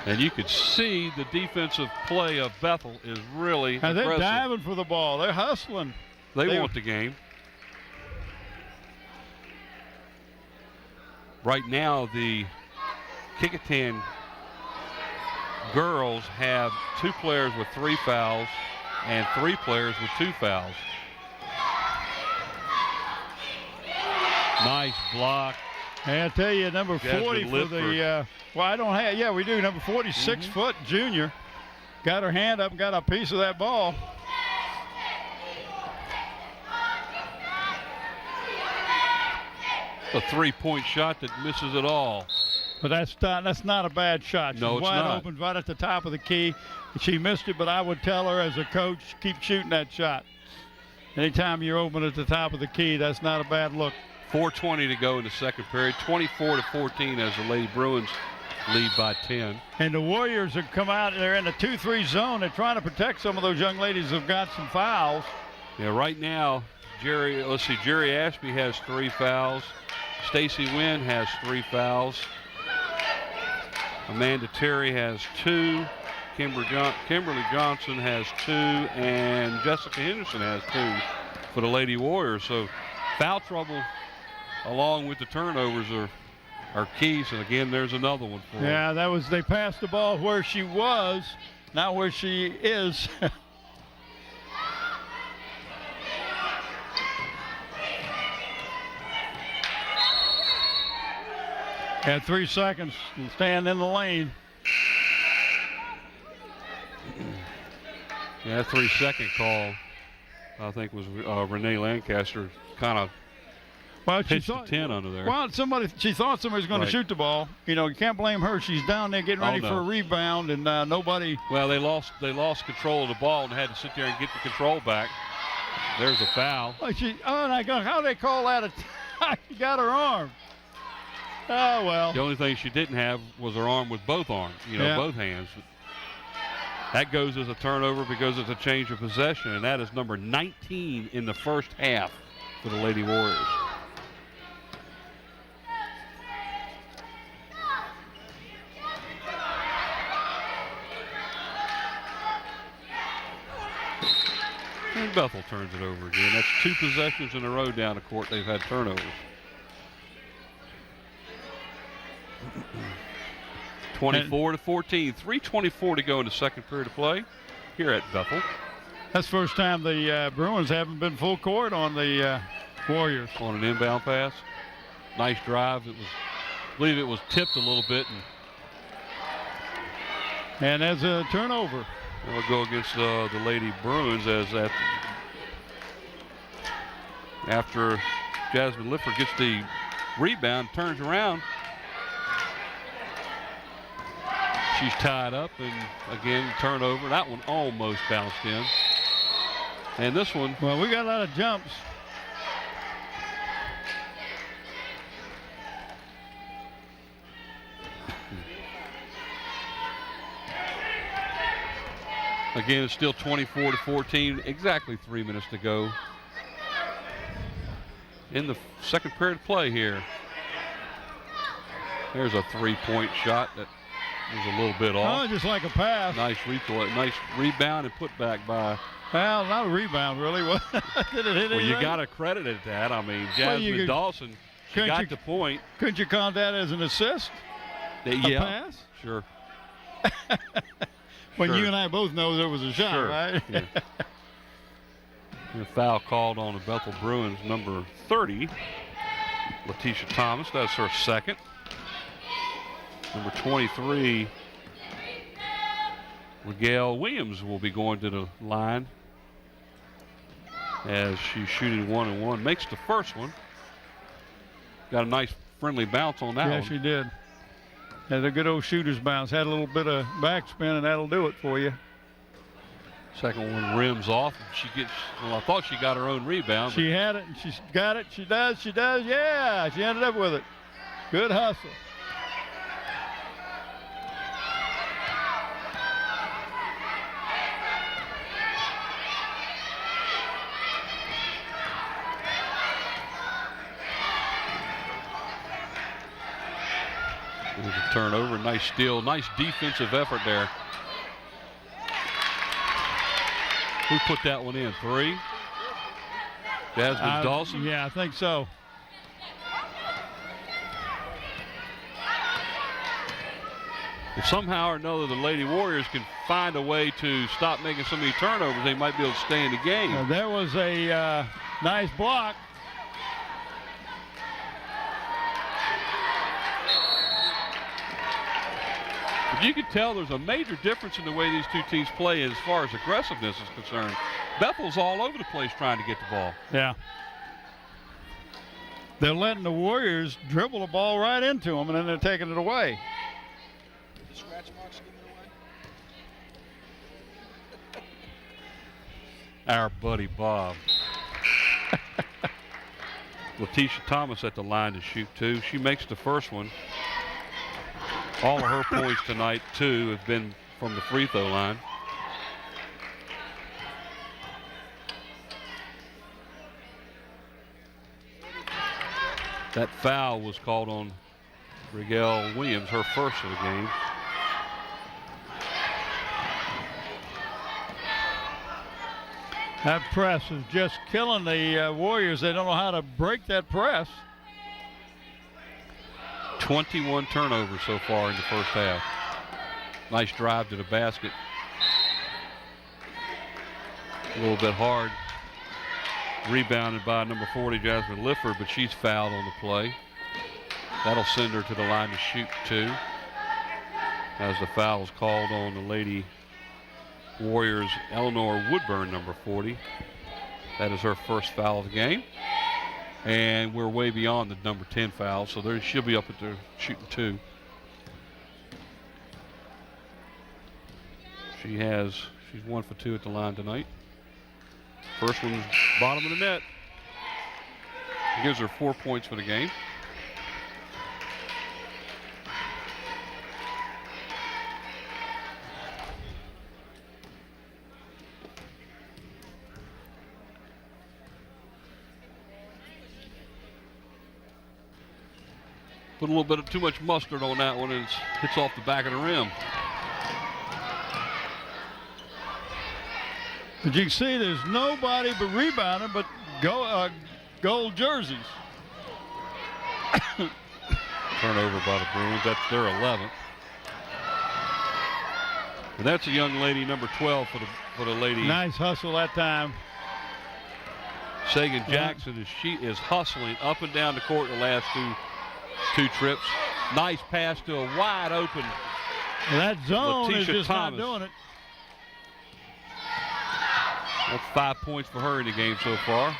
And you could see the defensive play of Bethel is really and they're impressive. diving for the ball. They're hustling. They want the game. Right now, the Kecoughtan girls have 2 players with 3 fouls and 3 players with 2 fouls. Nice block. And I tell you, number 40 for the, well, I don't have, yeah, we do. Number 40, 6-foot junior. Got her hand up and got a piece of that ball. A 3-point shot that misses it all. But that's not a bad shot. She's No, it's wide not. open right at the top of the key. She missed it, but I would tell her as a coach, keep shooting that shot. Anytime you're open at the top of the key, that's not a bad look. 4:20 to go in the second period. 24-14 as the Lady Bruins lead by 10. And the Warriors have come out. They're in the 2-3 zone. They're trying to protect some of those young ladies who've got some fouls. Yeah, right now, Jerry Ashby has 3 fouls. Stacy Wynn has 3 fouls. Amanda Terry has 2. Kimberly Johnson has 2. And Jessica Henderson has 2 for the Lady Warriors. So foul trouble along with the turnovers are keys. And again, there's another one for them. Yeah, they passed the ball where she was, not where she is. Had 3 seconds to stand in the lane. Yeah, 3-second call, I think, was Renee Lancaster kind of pitched the 10 under there. Well, she thought somebody was going to shoot the ball. You know, you can't blame her. She's down there getting ready for a rebound, and nobody. Well, they lost control of the ball and had to sit there and get the control back. There's a foul. Oh my God, how they call that? She got her arm. Oh, well. The only thing she didn't have was her arm with both arms, both hands. That goes as a turnover because it's a change of possession, and that is number 19 in the first half for the Lady Warriors. And Bethel turns it over again. That's 2 possessions in a row down the court. They've had turnovers. 24-14, 3:24 to go in the second period of play here at Bethel. That's the first time the Bruins haven't been full court on the Warriors. On an inbound pass. Nice drive. I believe it was tipped a little bit. And as a turnover. We'll go against the Lady Bruins after Jasmine Lifford gets the rebound, turns around. She's tied up, and again, turnover. That one almost bounced in. And this one. Well, we got a lot of jumps. Again, it's still 24-14. Exactly 3 minutes to go in the second period play here. There's a 3-point shot that was a little bit off. Oh, just like a pass. Nice rebound and put back by. Well, not a rebound, really. Did it hit Well, you anything? got to credit it that. I mean, Jasmine Dawson, she got the point. Couldn't you count that as an assist? Yeah, pass? Sure. When Sure. you and I both know there was a shot, Sure. right? Yeah. And a foul called on the Bethel Bruins, number 30, Letitia Thomas. That's her second. Number 23, Miguel Williams will be going to the line as she's shooting 1-1. Makes the first one. Got a nice friendly bounce on that Yeah, one. she did. Had a good old shooter's bounce. Had a little bit of backspin, and that'll do it for you. Second one rims off. She gets. Well, I thought she got her own rebound. She had it, and she's got it. She does. She does. Yeah, she ended up with it. Good hustle. There's a turnover. Nice steal. Nice defensive effort there. Who put that one in? 3? Jasmine Dawson? Yeah, I think so. If somehow or another the Lady Warriors can find a way to stop making so many turnovers, they might be able to stay in the game. Now, there was a nice block. But you can tell there's a major difference in the way these two teams play as far as aggressiveness is concerned. Bethel's all over the place trying to get the ball. Yeah. They're letting the Warriors dribble the ball right into them, and then they're taking it away. The scratch marks give it away. Our buddy Bob. Letitia Thomas at the line to shoot 2. She makes the first one. All of her points tonight, 2, have been from the free throw line. That foul was called on Miguel Williams, her first of the game. That press is just killing the Warriors. They don't know how to break that press. 21 turnovers so far in the first half. Nice drive to the basket. A little bit hard. Rebounded by number 40, Jasmine Lifford, but she's fouled on the play. That'll send her to the line to shoot 2. As the foul is called on the Lady Warriors, Eleanor Woodburn, number 40. That is her first foul of the game. And we're way beyond the number 10 foul, so she'll be up at the shooting 2. She's 1 for 2 at the line tonight. First one's bottom of the net. Gives her 4 points for the game. Put a little bit of too much mustard on that one, and it hits off the back of the rim. But you can see there's nobody but rebounding but gold jerseys. Turnover by the Bruins. That's their 11th. And that's a young lady, number 12 for the Lady. Nice hustle that time. Sagan Jackson is hustling up and down the court the last two trips. Nice pass to a wide open That zone is Letitia just Thomas. not doing it. That's 5 points for her in the game so far.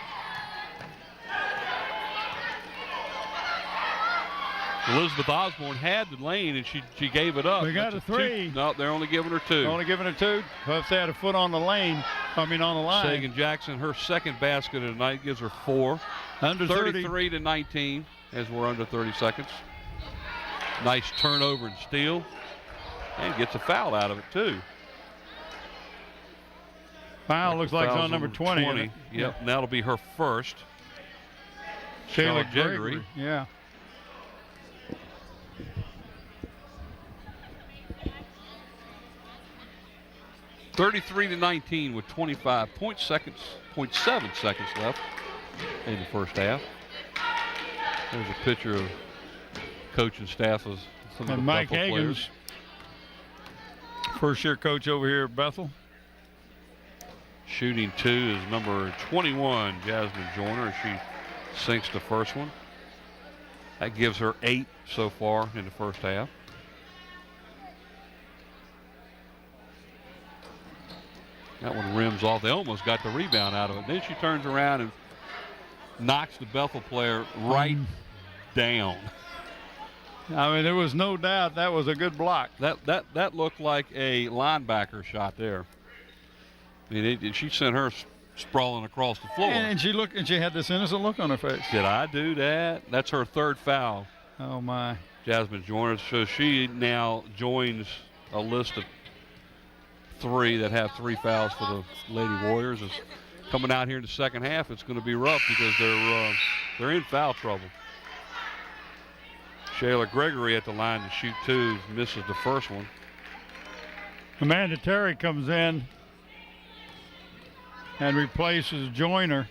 Elizabeth Osborne had the lane and she gave it up. We got That's a 3. No, they're only giving her 2. Only giving her 2. Well, if they had a foot on the lane, on the line. Sagan Jackson, her second basket of the night, gives her 4. Under 30. 33 to 19 as we're under 30 seconds. Nice turnover and steal. And gets a foul out of it too. Foul looks like it's on number 20. isn't it? Yep, and that'll be her first. Shayla Gregory. Gregory. Yeah. .33 to 19 with 25.7 seconds left in the first half. There's a picture of coach and staff of some of the And Mike Bethel Hagan's players. First-year coach over here at Bethel. Shooting 2 is number 21, Jasmine Joyner. She sinks the first one. That gives her 8 so far in the first half. That one rims off. They almost got the rebound out of it. Then she turns around and knocks the Bethel player right down. I mean, there was no doubt that was a good block. That looked like a linebacker shot there. I mean, she sent her sprawling across the floor. And she looked, and she had this innocent look on her face. Did I do that? That's her 3rd foul. Oh my! Jasmine Joyner. So she now joins a list of 3 that have 3 fouls for the Lady Warriors. It's coming out here in the second half. It's going to be rough because they're in foul trouble. Shayla Gregory at the line to shoot 2, misses the first one. Amanda Terry comes in and replaces Joyner.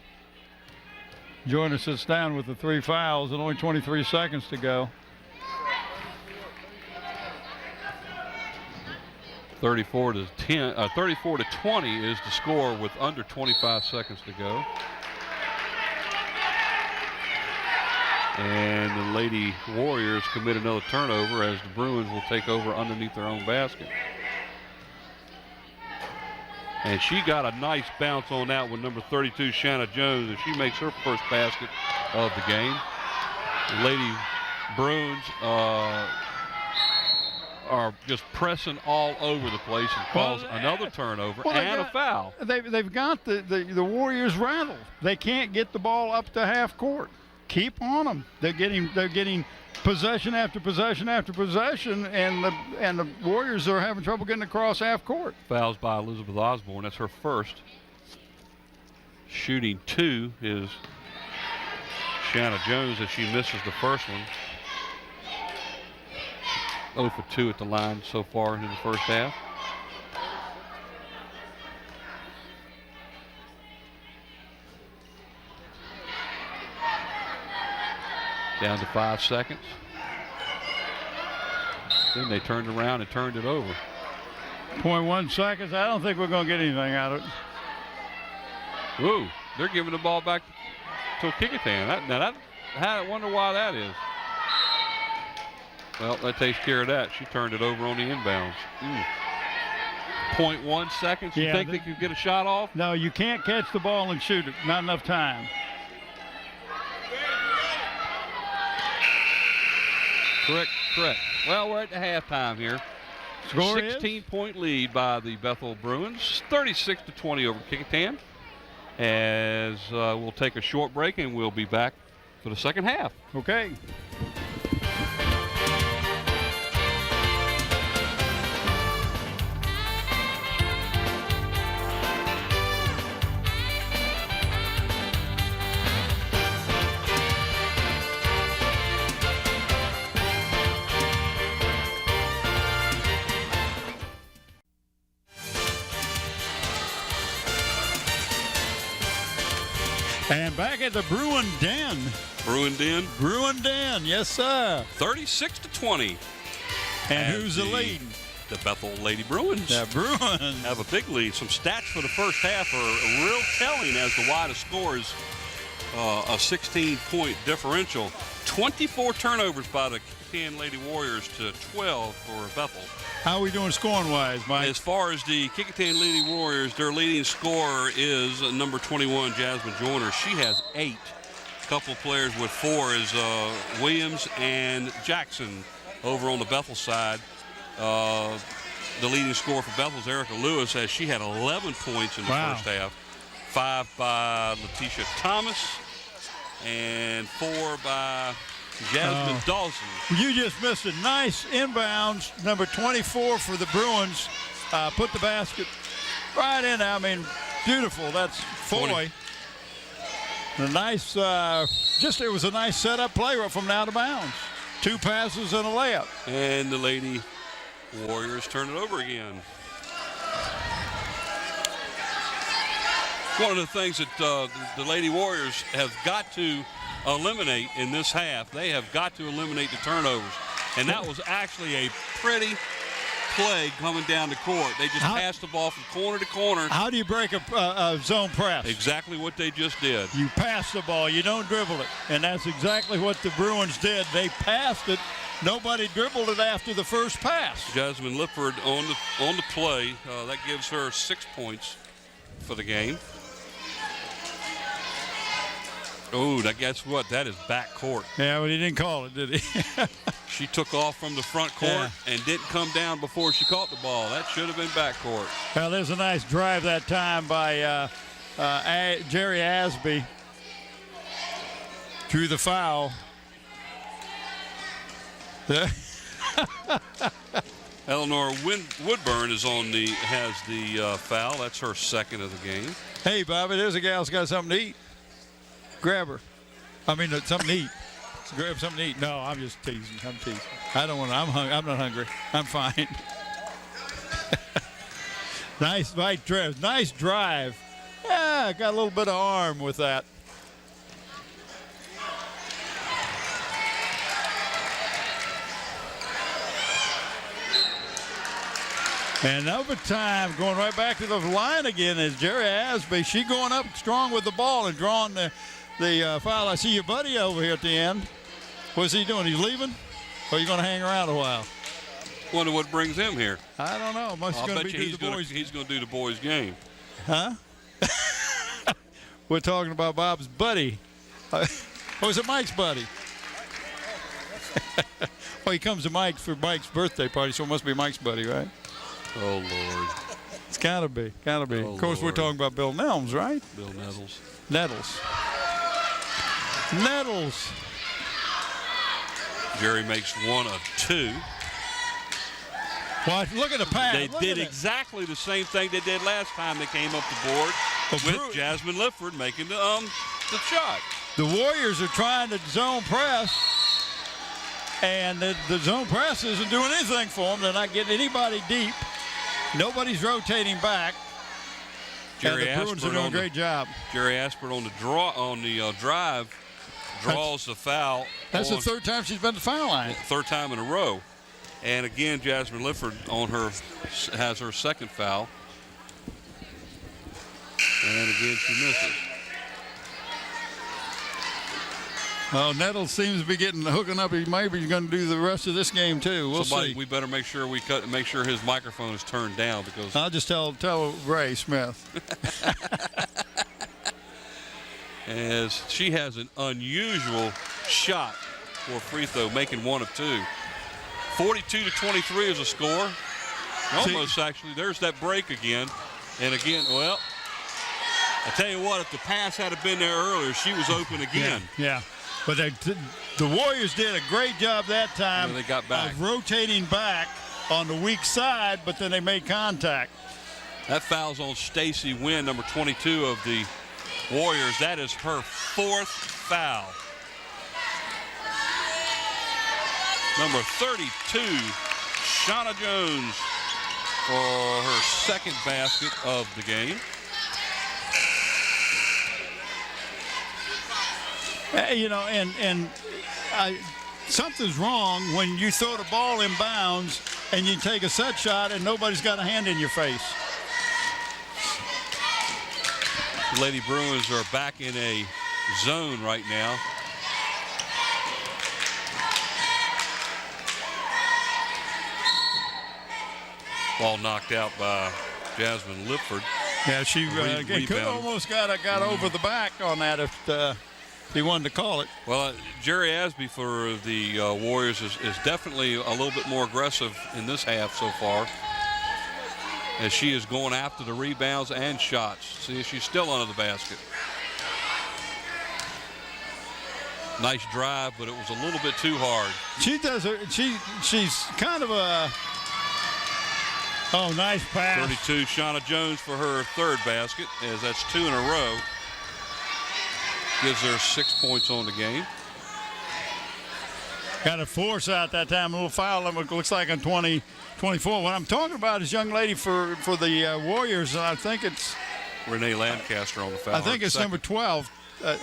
Joyner sits down with the 3 fouls and only 23 seconds to go. 34 to 20 is the score with under 25 seconds to go. And the Lady Warriors commit another turnover as the Bruins will take over underneath their own basket. And she got a nice bounce on that with number 32, Shanna Jones, and she makes her first basket of the game. The Lady Bruins are just pressing all over the place and cause another turnover and a foul. They've got the Warriors rattled. They can't get the ball up to half court. Keep on them. They're getting possession after possession after possession, and the Warriors are having trouble getting across half court. Fouls by Elizabeth Osborne. That's her first. Shooting 2 is Shanna Jones as she misses the first one. 0 for 2 at the line so far in the first half. Down to 5 seconds. Then they turned around and turned it over. 0.1 seconds. I don't think we're going to get anything out of it. Ooh, they're giving the ball back to Kecoughtan. I wonder why that is. Well, that takes care of that. She turned it over on the inbounds. 0.1 seconds. You think they could get a shot off? No, you can't catch the ball and shoot it. Not enough time. Correct. Well, we're at the halftime here. Score 16-point lead by the Bethel Bruins, 36-20 over Kecoughtan. As we'll take a short break and we'll be back for the second half. Okay. And back at the Bruin Den. Bruin Den, Yes, sir. 36-20. And who's the lead? The Bethel Lady Bruins. The Bruins have a big lead. Some stats for the first half are real telling as to why the score is a 16-point differential. 24 turnovers by the Kecoughtan Lady Warriors to 12 for Bethel. How are we doing scoring-wise, Mike? As far as the Kecoughtan Lady Warriors, their leading scorer is number 21, Jasmine Joyner. She has 8. A couple players with 4 is Williams and Jackson over on the Bethel side. The leading scorer for Bethel is Erica Lewis, as she had 11 points in the first half. 5 by Letitia Thomas and 4 by Jasmine Dawson. You just missed a nice inbounds. Number 24 for the Bruins put the basket right in. I mean, beautiful. That's Foy. A nice, it was a nice setup play right from out of bounds. 2 passes and a layup. And the Lady Warriors turn it over again. One of the things that the Lady Warriors have got to eliminate in this half, they have got to eliminate the turnovers. And that was actually a pretty play coming down the court. They just passed the ball from corner to corner. How do you break a zone press? Exactly what they just did. You pass the ball. You don't dribble it. And that's exactly what the Bruins did. They passed it. Nobody dribbled it after the first pass. Jasmine Lifford on the play. That gives her 6 points for the game. Oh, guess what? That is back court. Yeah, but he didn't call it, did he? She took off from the front court and didn't come down before she caught the ball. That should have been back court. Well, there's a nice drive that time by Jerry Asby. Drew the foul. Eleanor Woodburn has the foul. That's her second of the game. Hey, Bobby, there's a gal who's got something to eat. Grab her. I mean, something to eat. Grab something to eat. No, I'm just teasing. I'm teasing. I don't want to. I'm not hungry. I'm fine. Nice right drive. Nice drive. Yeah, got a little bit of arm with that. And overtime, going right back to the line again is Jerry Asby. She going up strong with the ball and drawing the foul. I see your buddy over here at the end. What's he doing? He's leaving? Or are you going to hang around a while? Wonder what brings him here. I don't know. I bet you he's going to do the boys' game. Huh? We're talking about Bob's buddy. Or is it Mike's buddy? Well, he comes to Mike for Mike's birthday party, so it must be Mike's buddy, right? Oh, Lord. It's gotta be. Oh, of course, Lord. We're talking about Bill Nelms, right? Bill Nettles. Nettles. Jerry makes 1 of 2. Watch, look at the pass. They did exactly the same thing they did last time they came up the board with Jasmine Lifford making the shot. The Warriors are trying to zone press, and the zone press isn't doing anything for them. They're not getting anybody deep. Nobody's rotating back. Jerry and the Bruins are doing a great job. Jerry Aspert on the drive draws the foul. That's the third time she's been to the foul line. Third time in a row. And again, Jasmine Lifford has her second foul. And again, she misses. Well, Nettles seems to be hooking up. He maybe he's going to do the rest of this game too. We'll see. We better make sure make sure his microphone is turned down because I'll just tell Ray Smith. As she has an unusual shot for a free throw, making 1 of 2. 42-23 is a score. Almost actually. There's that break again. And again, well, I tell you what, if the pass had been there earlier, she was open again. Yeah. But the Warriors did a great job that time. And they got back. Of rotating back on the weak side, but then they made contact. That foul's on Stacy Wynn, number 22 of the Warriors. That is her 4th foul. Number 32, Shauna Jones, for her second basket of the game. You know, and something's wrong when you throw the ball in bounds and you take a set shot and nobody's got a hand in your face. The Lady Bruins are back in a zone right now. Ball knocked out by Jasmine Lifford. Yeah, she could almost got over the back on that if he wanted to call it. Well, Jerry Asby for the Warriors is definitely a little bit more aggressive in this half so far, as she is going after the rebounds and shots. See, she's still under the basket. Nice drive, but it was a little bit too hard. She's kind of a. Oh, nice pass. 32, Shauna Jones for her 3rd basket, as that's 2 in a row. Gives her 6 points on the game. Got a force out that time. A little foul. It looks like on 24. What I'm talking about is young lady for the Warriors. I think it's Renee Lancaster on the foul. I think it's number 12.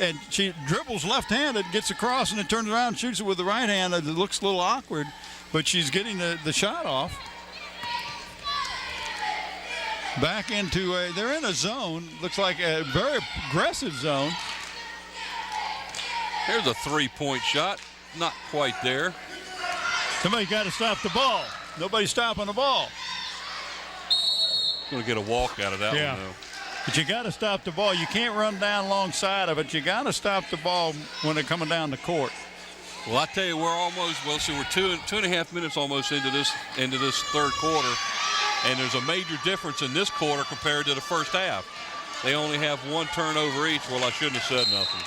And she dribbles left-handed, gets across, and then turns around and shoots it with the right hand. It looks a little awkward, but she's getting the shot off. Back into they're in a zone. Looks like a very aggressive zone. Here's a three-point shot. Not quite there. Somebody's got to stop the ball. Nobody's stopping the ball. Going to get a walk out of that one, though. But you got to stop the ball. You can't run down alongside of it. You got to stop the ball when they're coming down the court. Well, I tell you, we're almost, well, see, we're two and a half minutes almost into this third quarter, and there's a major difference in this quarter compared to the first half. They only have one turnover each. Well, I shouldn't have said nothing.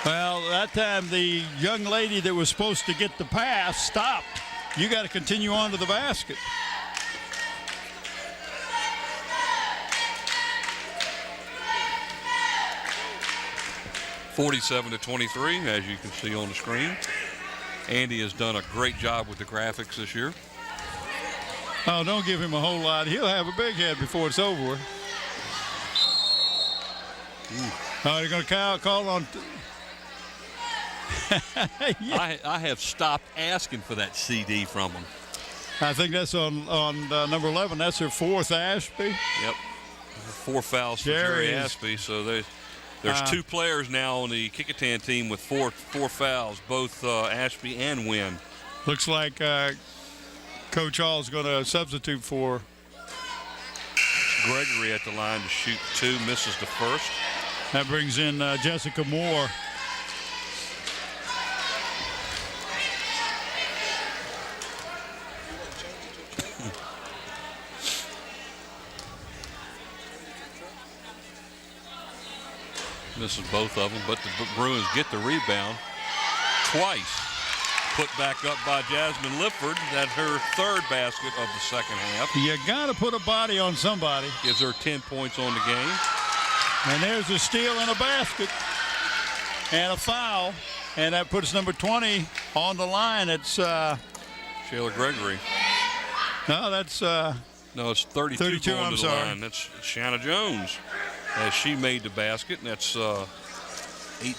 Well, that time the young lady that was supposed to get the pass stopped. You got to continue on to the basket. (47-23), as you can see on the screen. Andy has done a great job with the graphics this year. Oh, don't give him a whole lot. He'll have a big head before it's over. Oh, they're going to call on. Yeah. I have stopped asking for that CD from them. I think that's on number 11. That's her fourth, Ashby. Yep. 4 fouls for Jerry Ashby. So there's 2 players now on the Kecoughtan team with four fouls, both Ashby and Wynn. Looks like Coach Hall is going to substitute for Gregory at the line to shoot 2, misses the first. That brings in Jessica Moore. Misses both of them, but the Bruins get the rebound twice. Put back up by Jasmine Lifford. That's her 3rd basket of the second half. You got to put a body on somebody. Gives her 10 points on the game. And there's a steal and a basket and a foul. And that puts number 20 on the line. It's Shayla Gregory. No, that's no, it's 32 going I'm to the sorry. line. That's Shanna Jones, as she made the basket, and that's 8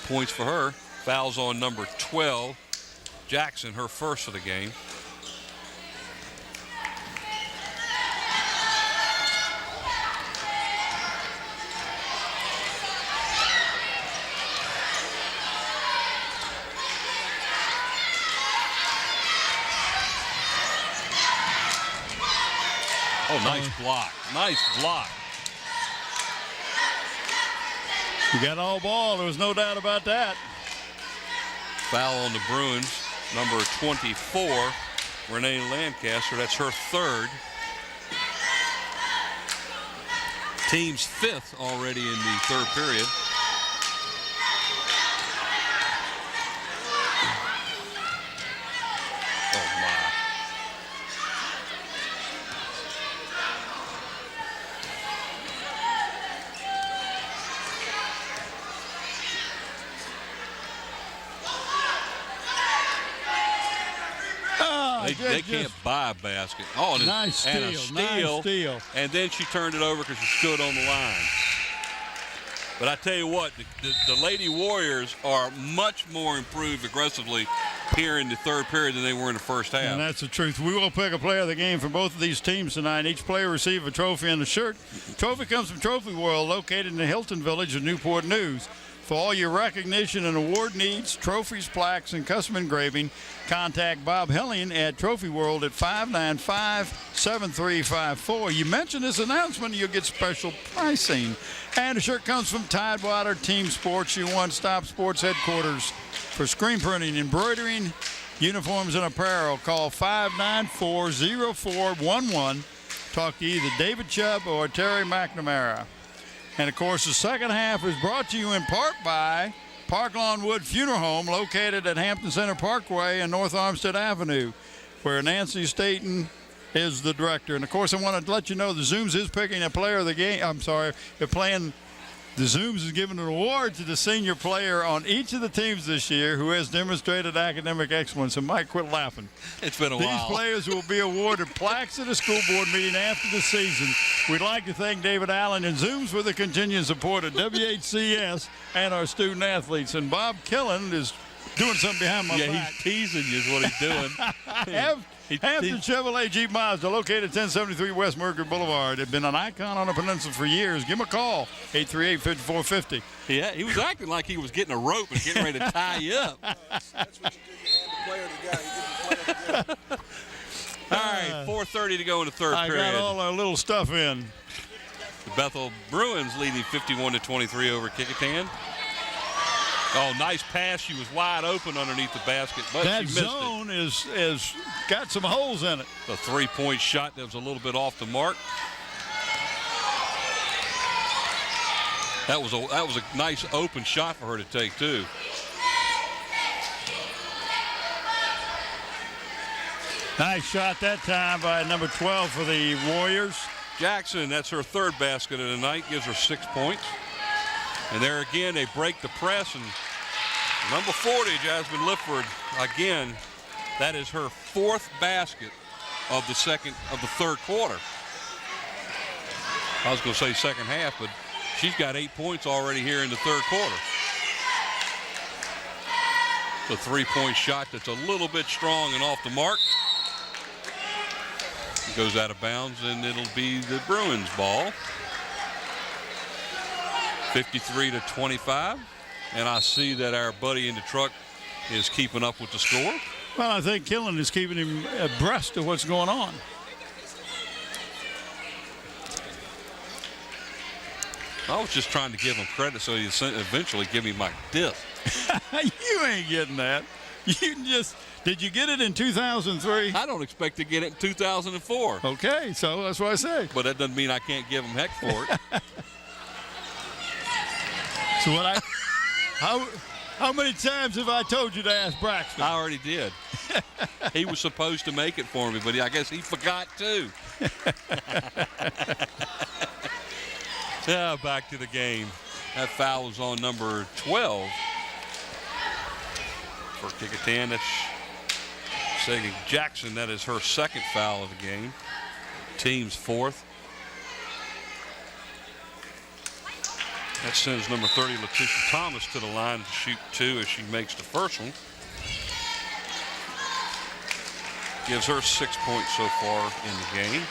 points for her. Fouls on number 12, Jackson, her first of the game. Oh, nice block. Nice block. You got all ball. There was no doubt about that. Foul on the Bruins, number 24, Renee Lancaster. That's her 3rd. Team's 5th already in the 3rd period. Oh, my. They can't buy a basket. Oh, and nice steal. And a steal. Nice steal. And then she turned it over because she stood on the line. But I tell you what, the Lady Warriors are much more improved aggressively here in the 3rd period than they were in the first half. And that's the truth. We will pick a player of the game from both of these teams tonight. Each player will receive a trophy and a shirt. Trophy comes from Trophy World, located in the Hilton Village of Newport News. For all your recognition and award needs, trophies, plaques, and custom engraving, contact Bob Hellion at Trophy World at 595-7354. You mention this announcement, you'll get special pricing. And the shirt comes from Tidewater Team Sports, your one-stop sports headquarters for screen printing, embroidering, uniforms, and apparel. Call 594-0411. Talk to either David Chubb or Terry McNamara. And, of course, the second half is brought to you in part by Park Lawn Wood Funeral Home, located at Hampton Center Parkway and North Armstead Avenue, where Nancy Staten is the director. And, of course, I want to let you know the Zooms is picking a player of the game. I'm sorry, they're playing. The Zooms is giving an award to the senior player on each of the teams this year who has demonstrated academic excellence. And Mike, quit laughing. It's been a while. These players will be awarded plaques at a school board meeting after the season. We'd like to thank David Allen and Zooms for the continued support of WHCS and our student athletes. And Bob Killen is doing something behind my back. Yeah, he's teasing you is what he's doing. Hampton Chevrolet Jeep Mazda, located at 1073 West Mercury Boulevard. They've been an icon on the peninsula for years. Give them a call, 838-5450. Yeah, he was acting like he was getting a rope and getting ready to tie you up. That's what you do. You hand the player the guy. You give the player the guy. All right, 4:30 to go in the third I period. got all our little stuff in. The Bethel Bruins leading 51-23 over Kecoughtan. Oh, nice pass. She was wide open underneath the basket, but That she missed zone is got some holes in it. it. A three-point shot that was a little bit off the mark. That was a nice open shot for her to take too. Nice shot that time by number 12 for the Warriors. Jackson, that's her third basket of the night, gives her 6 points. And there again, they break the press, and number 40, Jasmine Lifford, again, that is her fourth basket of the third quarter. I was going to say second half, but she's got 8 points already here in the third quarter. It's a three-point shot that's a little bit strong and off the mark. It goes out of bounds, and it'll be the Bruins ball. 53-25. And I see that our buddy in the truck is keeping up with the score. Well, I think Killen is keeping him abreast of what's going on. I was just trying to give him credit so he'd eventually give me my disc. You ain't getting that. Did you get it in 2003? I don't expect to get it in 2004. Okay, so that's what I say. But that doesn't mean I can't give him heck for it. So how many times have I told you to ask Braxton? I already did. He was supposed to make it for me, but I guess he forgot too. Yeah, back to the game. That foul was on number 12 for Kecoughtan. That's saying Jackson. That is her second foul of the game. Team's fourth. That sends number 30, Letitia Thomas, to the line to shoot two as she makes the first one. Gives her 6 points so far in the game.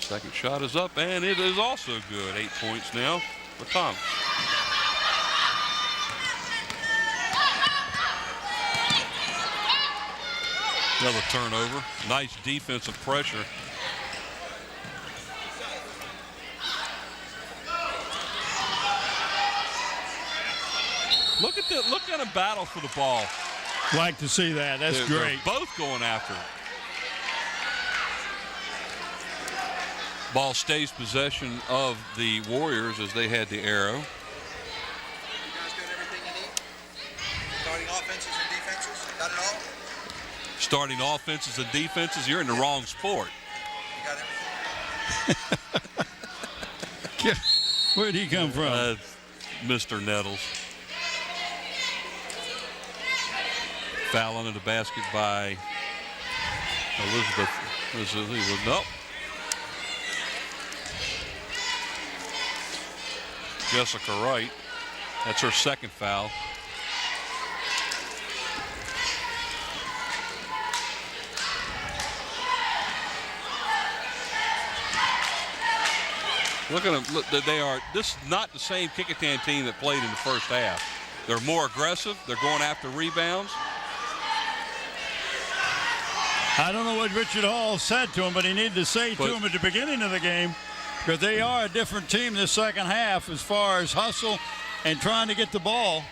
Second shot is up, and it is also good. 8 points now for Thomas. Another turnover. Nice defensive pressure. Look at a battle for the ball. Like to see that. That's They're great. both going after it. Ball stays possession of the Warriors as they had the arrow. You guys got everything you need? Starting offenses and defenses? Got it all? Starting offenses and defenses, you're in the wrong sport. You got everything? Where'd he come from? Mr. Nettles. Foul under the basket by Elizabeth. Nope. Jessica Wright. That's her second foul. Look at them. Look, this is not the same Kecoughtan team that played in the first half. They're more aggressive. They're going after rebounds. I don't know what Richard Hall said to him, but he needed to say to him at the beginning of the game, because they are a different team this second half as far as hustle and trying to get the ball.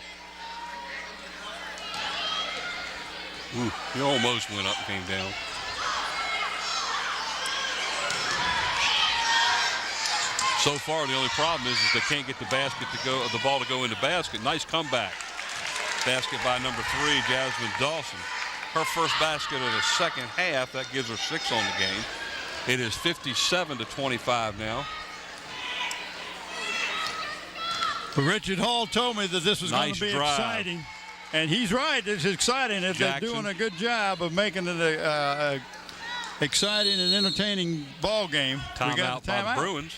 Ooh, he almost went up and came down. So far, the only problem is they can't get the ball to go in the basket. Nice comeback. Basket by number 3, Jasmine Dawson. Her first basket of the second half. That gives her 6 on the game. It is 57-25 now. But Richard Hall told me that this was going to be exciting. And he's right. It's exciting. They're doing a good job of making it a exciting and entertaining ball game. Timeout by the Bruins.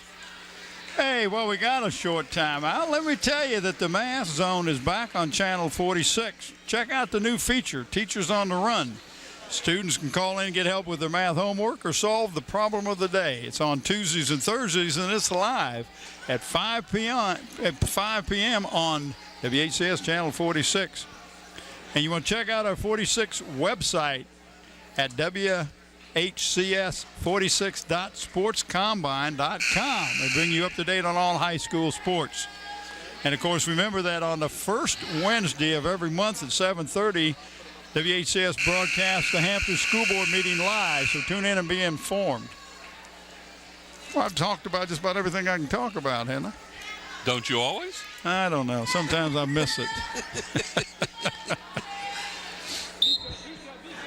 Hey, well, we got a short timeout. Let me tell you that the Math Zone is back on Channel 46. Check out the new feature, Teachers on the Run. Students can call in and get help with their math homework or solve the problem of the day. It's on Tuesdays and Thursdays, and it's live at 5 p.m. on WHCS Channel 46. And you want to check out our 46 website at WHCS46.sportscombine.com. They bring you up to date on all high school sports. And, of course, remember that on the first Wednesday of every month at 7:30, WHCS broadcasts the Hampton School Board meeting live, so tune in and be informed. Well, I've talked about just about everything I can talk about, haven't I? Don't you always? I don't know. Sometimes I miss it.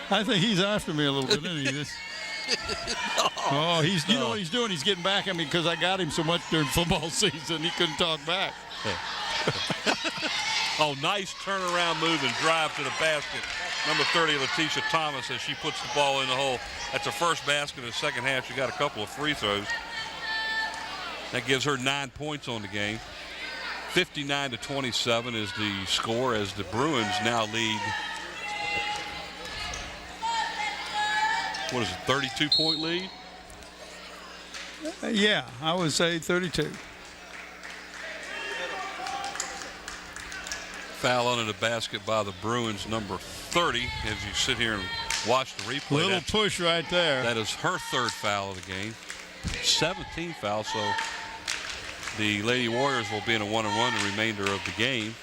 I think he's after me a little bit, isn't he? Oh, you know what he's doing? He's getting back at me because I got him so much during football season he couldn't talk back. Oh, nice turnaround move and drive to the basket. Number 30, Letitia Thomas, as she puts the ball in the hole. That's her first basket in the second half. She got a couple of free throws. That gives her 9 points on the game. 59-27 is the score as the Bruins now lead. What is it, 32-point lead? Yeah, I would say 32. Foul under the basket by the Bruins, number 30, as you sit here and watch the replay. Little push right there. That is her third foul of the game. 17th foul, so the Lady Warriors will be in a 1-1 the remainder of the game.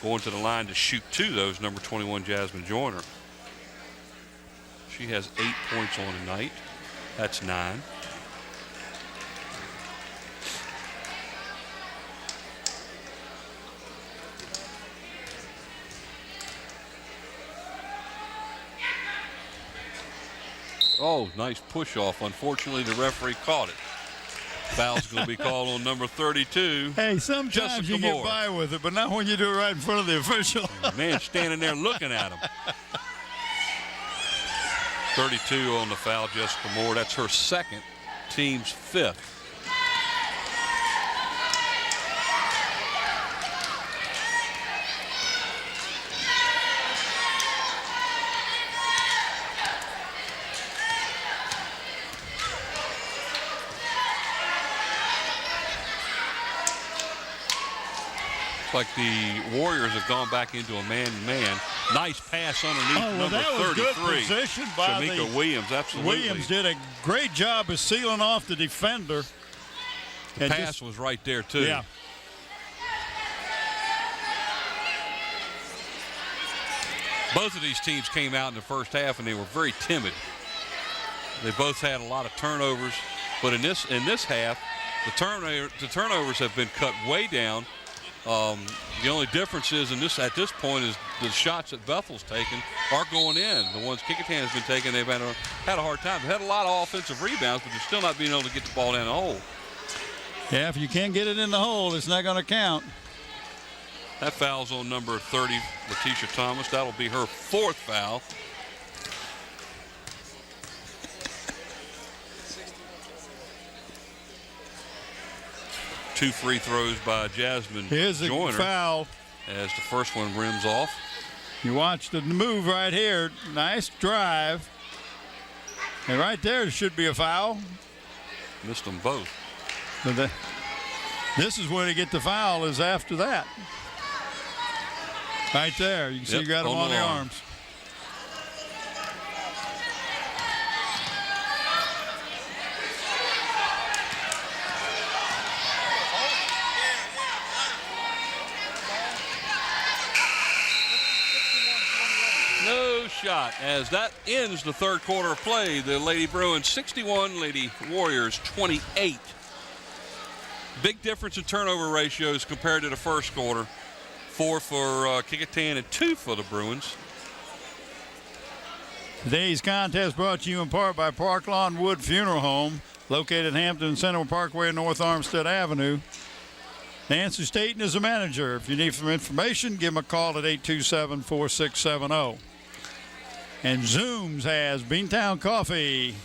Going to the line to shoot two, those number 21, Jasmine Joyner. She has 8 points on the night. That's 9. Oh, nice push off. Unfortunately, the referee caught it. Foul's going to be called on number 32. Hey, sometimes you get by with it, but not when you do it right in front of the official. Man standing there looking at him. 32 on the foul, Jessica Moore. That's her second, team's fifth. Like the Warriors have gone back into a man-to-man. Nice pass underneath number that was 33. Good position by Shamika Williams, absolutely. Williams did a great job of sealing off the defender. The pass was right there, too. Yeah. Both of these teams came out in the first half, and they were very timid. They both had a lot of turnovers. But in this half, the turnovers have been cut way down. The only difference is at this point is the shots that Bethel's taken are going in. The ones Kecoughtan has been taking, they've had a hard time. They've had a lot of offensive rebounds, but they're still not being able to get the ball down the hole. Yeah, if you can't get it in the hole, it's not going to count. That foul's on number 30, Letitia Thomas. That'll be her fourth foul. Two free throws by Jasmine Here's the Joyner foul. As the first one rims off. You watch the move right here. Nice drive. And right there should be a foul. Missed them both. But this is where they get the foul is after that. Right there. You can see you got them on the arms. No shot. As that ends the third quarter of play, the Lady Bruins 61, Lady Warriors 28. Big difference in turnover ratios compared to the first quarter. 4 for Kecoughtan and 2 for the Bruins. Today's contest brought to you in part by Park Lawn Wood Funeral Home, located Hampton Central Parkway and North Armstead Avenue. Nancy Staten is the manager. If you need some information, give him a call at 827-4670. And Zooms has Beantown Coffee.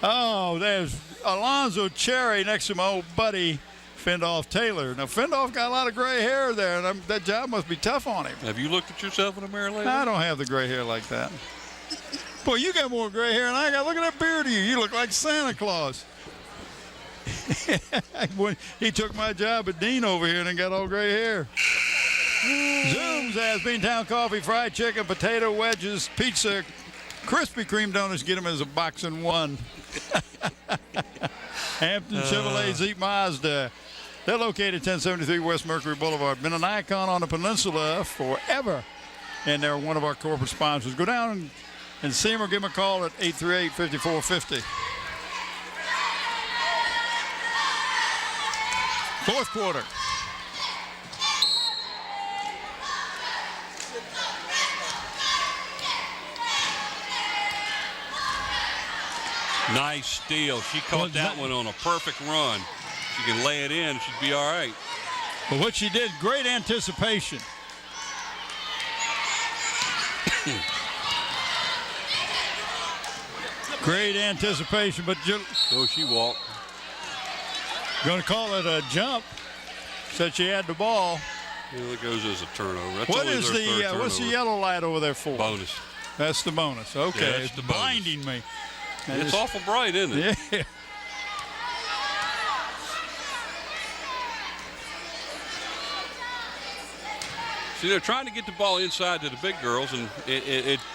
Oh, there's Alonzo Cherry next to my old buddy Fendolf Taylor. Now, Fendolf got a lot of gray hair there, and that job must be tough on him. Have you looked at yourself in the mirror lately? I don't have the gray hair like that. Boy, you got more gray hair than I got. Look at that beard of you. You look like Santa Claus. When he took my job at Dean over here and then got all gray hair. Zooms has Beantown coffee, fried chicken, potato wedges, pizza, Krispy Kreme donuts. Get them as a box in one. Hampton Chevrolet Jeep Mazda. They're located 1073 West Mercury Boulevard. Been an icon on the peninsula forever. And they're one of our corporate sponsors. Go down and see them or give them a call at 838-5450. Fourth quarter. Nice steal. She caught that one on a perfect run. She can lay it in. She'd be all right. But what she did, great anticipation. Great anticipation, but So she walked. going to call it a jump. Said she had the ball. Well, it goes as a turnover. That's What only is their third what's the turnover. yellow light over there for? Bonus. That's the bonus. Okay, Yeah, that's it's the bonus. blinding me. It's awful bright, isn't it? Yeah. See, they're trying to get the ball inside to the big girls, and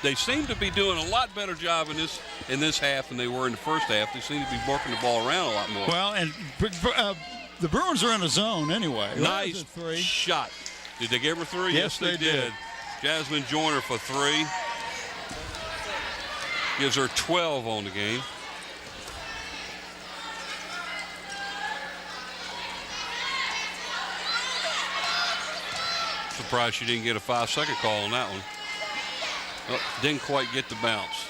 they seem to be doing a lot better job in this half than they were in the first half. They seem to be working the ball around a lot more. Well, and the Bruins are in the zone anyway. Nice three. shot. Did they give her three? Yes, they did. Jasmine Joyner for three. Gives her 12 on the game. Surprised she didn't get a 5-second call on that one. Oh, didn't quite get the bounce.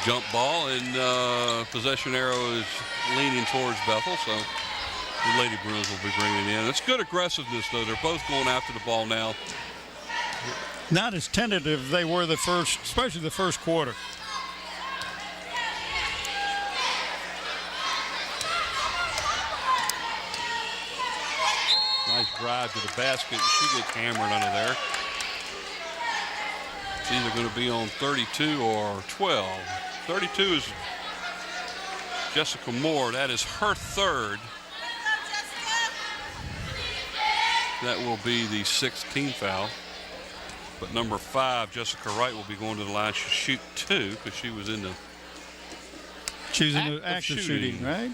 Jump ball, and possession arrow is leaning towards Bethel, so the Lady Bruins will be bringing it in. It's good aggressiveness, though. They're both going after the ball now. Not as tentative they were the first, especially the first quarter. Nice drive to the basket. She gets hammered under there. It's either going to be on 32 or 12. 32 is Jessica Moore. That is her third. That will be the 16th foul. But number 5, Jessica Wright, will be going to the line. She'll shoot 2 because she was in the active shooting, right?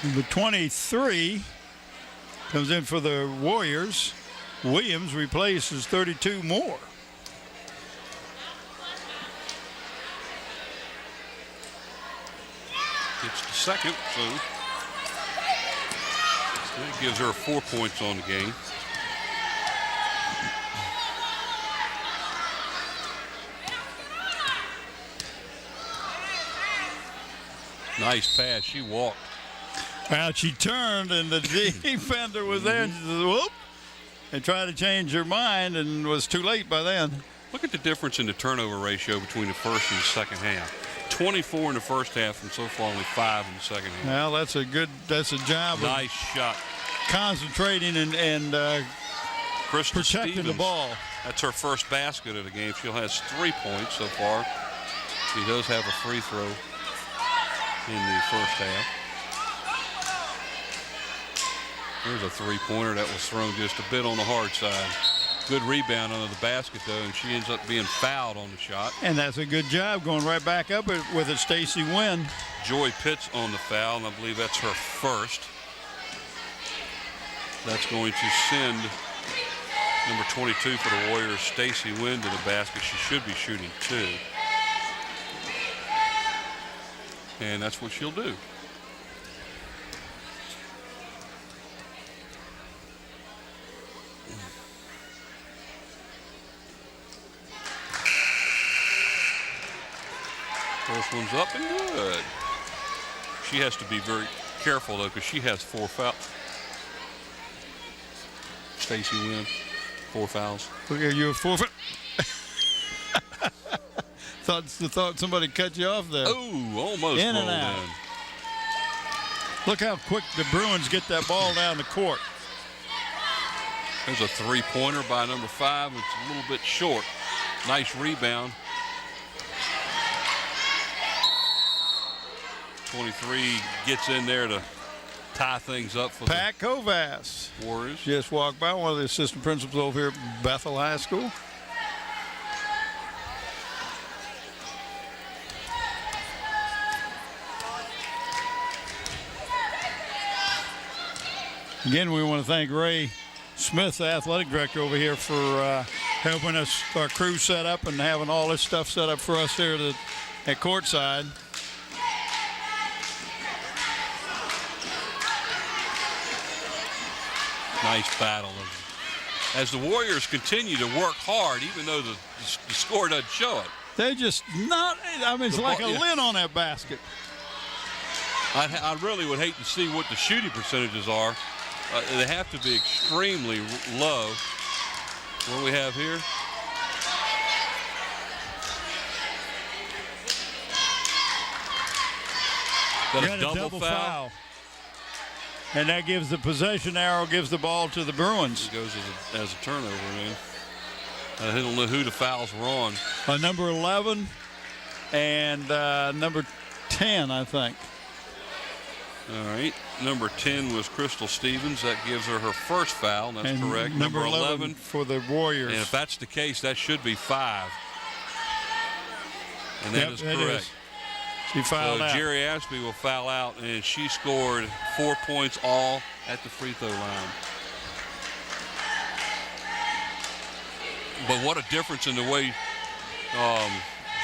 Number 23 comes in for the Warriors. Williams replaces 32 Moore. It's the second, so that gives her 4 points on the game. Nice pass. She walked. Well, she turned, and the defender was there, and she said, whoop, and tried to change her mind, and was too late by then. Look at the difference in the turnover ratio between the first and the second half. 24 in the first half, and so far only 5 in the second half. Well, that's a job Nice shot. of concentrating and Krista protecting Stevens, the ball. That's her first basket of the game. She has 3 points so far. She does have a free throw in the first half. There's a three-pointer that was thrown just a bit on the hard side. Good rebound under the basket, though, and she ends up being fouled on the shot. And that's a good job going right back up with it, Stacy Wynn. Joy Pitts on the foul, and I believe that's her first. That's going to send number 22 for the Warriors, Stacy Wynn, to the basket. She should be shooting 2. And that's what she'll do. First one's up and good. She has to be very careful, though, because she has 4 fouls. Stacy Wynn, 4 fouls. Look at you, 4 fouls. Thought somebody cut you off there. Oh, almost In and rolled out. in. Look how quick the Bruins get that ball down the court. There's a 3-pointer by number 5. It's a little bit short. Nice rebound. 23 gets in there to tie things up for Pat Kovas the Warriors. just walked by, one of the assistant principals over here at Bethel High School. Again, we want to thank Ray Smith, the athletic director over here, for helping us, our crew set up and having all this stuff set up for us here at courtside. Nice battle. As the Warriors continue to work hard, even though the score doesn't show it. They just not, I mean, it's like a yeah. lint on that basket. I really would hate to see what the shooting percentages are. They have to be extremely low. What do we have here? Got a double foul. And that gives the possession arrow, gives the ball to the Bruins. It goes as a turnover, man. I don't know who the fouls were on. Number 11 and number 10, I think. All right. Number 10 was Crystal Stevens. That gives her first foul. That's And correct. Number 11 for the Warriors. And if that's the case, that should be 5. And that is it correct. is. She fouled out. Jerry Ashby will foul out, and she scored 4 points all at the free throw line. But what a difference in the way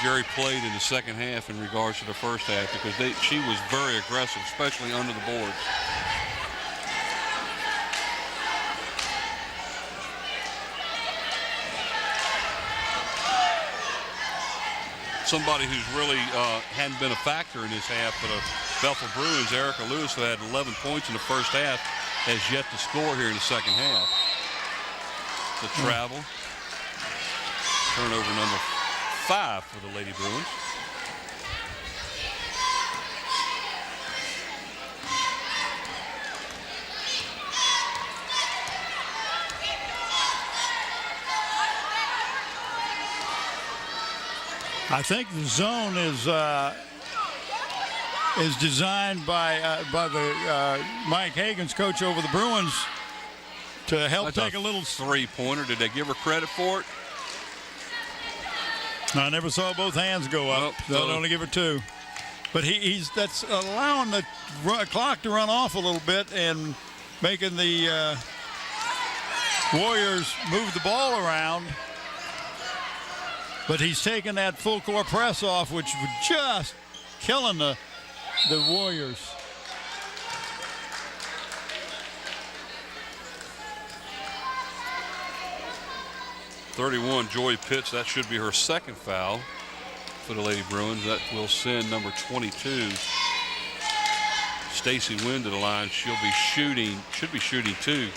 Jerry played in the second half in regards to the first half, because she was very aggressive, especially under the boards. Somebody who's really hadn't been a factor in this half for the Bethel Bruins, Erica Lewis, who had 11 points in the first half, has yet to score here in the second half. The travel. Turnover number 5 for the Lady Bruins. I think the zone is designed by the Mike Hagan's coach over the Bruins to help That's take a little. 3-pointer. Did they give her credit for it? I never saw both hands go up. They'll only give her 2. But that's allowing the clock to run off a little bit and making the Warriors move the ball around. But he's taking that full court press off, which was just killing the Warriors. .31, Joy Pitts. That should be her second foul for the Lady Bruins. That will send number 22, Stacy Wynn, to the line. Should be shooting 2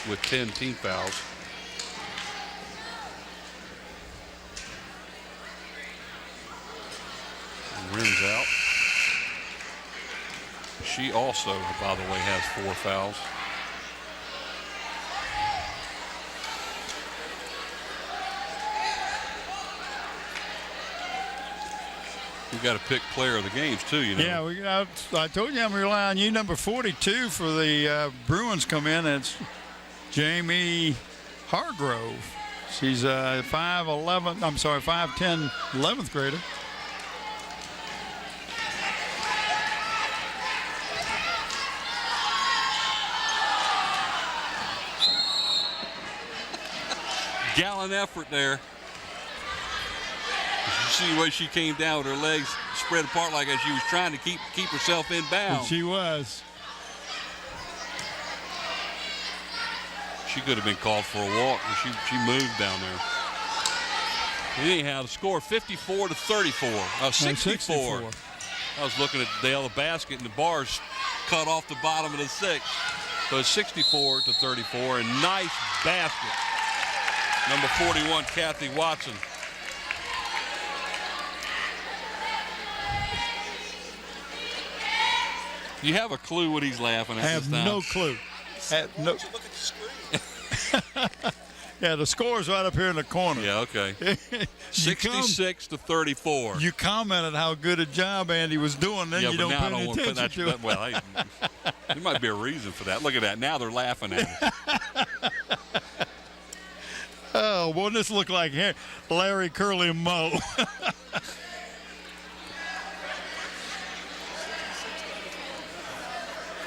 with 10 team fouls. Rims out. She also, by the way, has 4 fouls. You got to pick player of the games too, you know. Yeah, I told you I'm relying on you. Number 42 for the Bruins come in. It's Jamie Hargrove. She's a 5'11", I'm sorry, 5'10", 11th grader. Gallant effort there. You see the way she came down with her legs spread apart like that. She was trying to keep herself in bounds. She was. She could have been called for a walk, but she moved down there. Anyhow, the score 54-34. 64. I was looking at Dale, the basket, and the bar's cut off the bottom of the 6. So it's 64-34, and nice basket. Number 41, Kathy Watson. Do you have a clue what he's laughing at? I have no clue. No. Look at the screen. Yeah, the score's right up here in the corner. Yeah, okay. 66-34. You commented how good a job Andy was doing, then you don't pay any attention to it. Well, there might be a reason for that. Look at that. Now they're laughing at us. Oh, wouldn't this look like Larry, Curly, and Moe?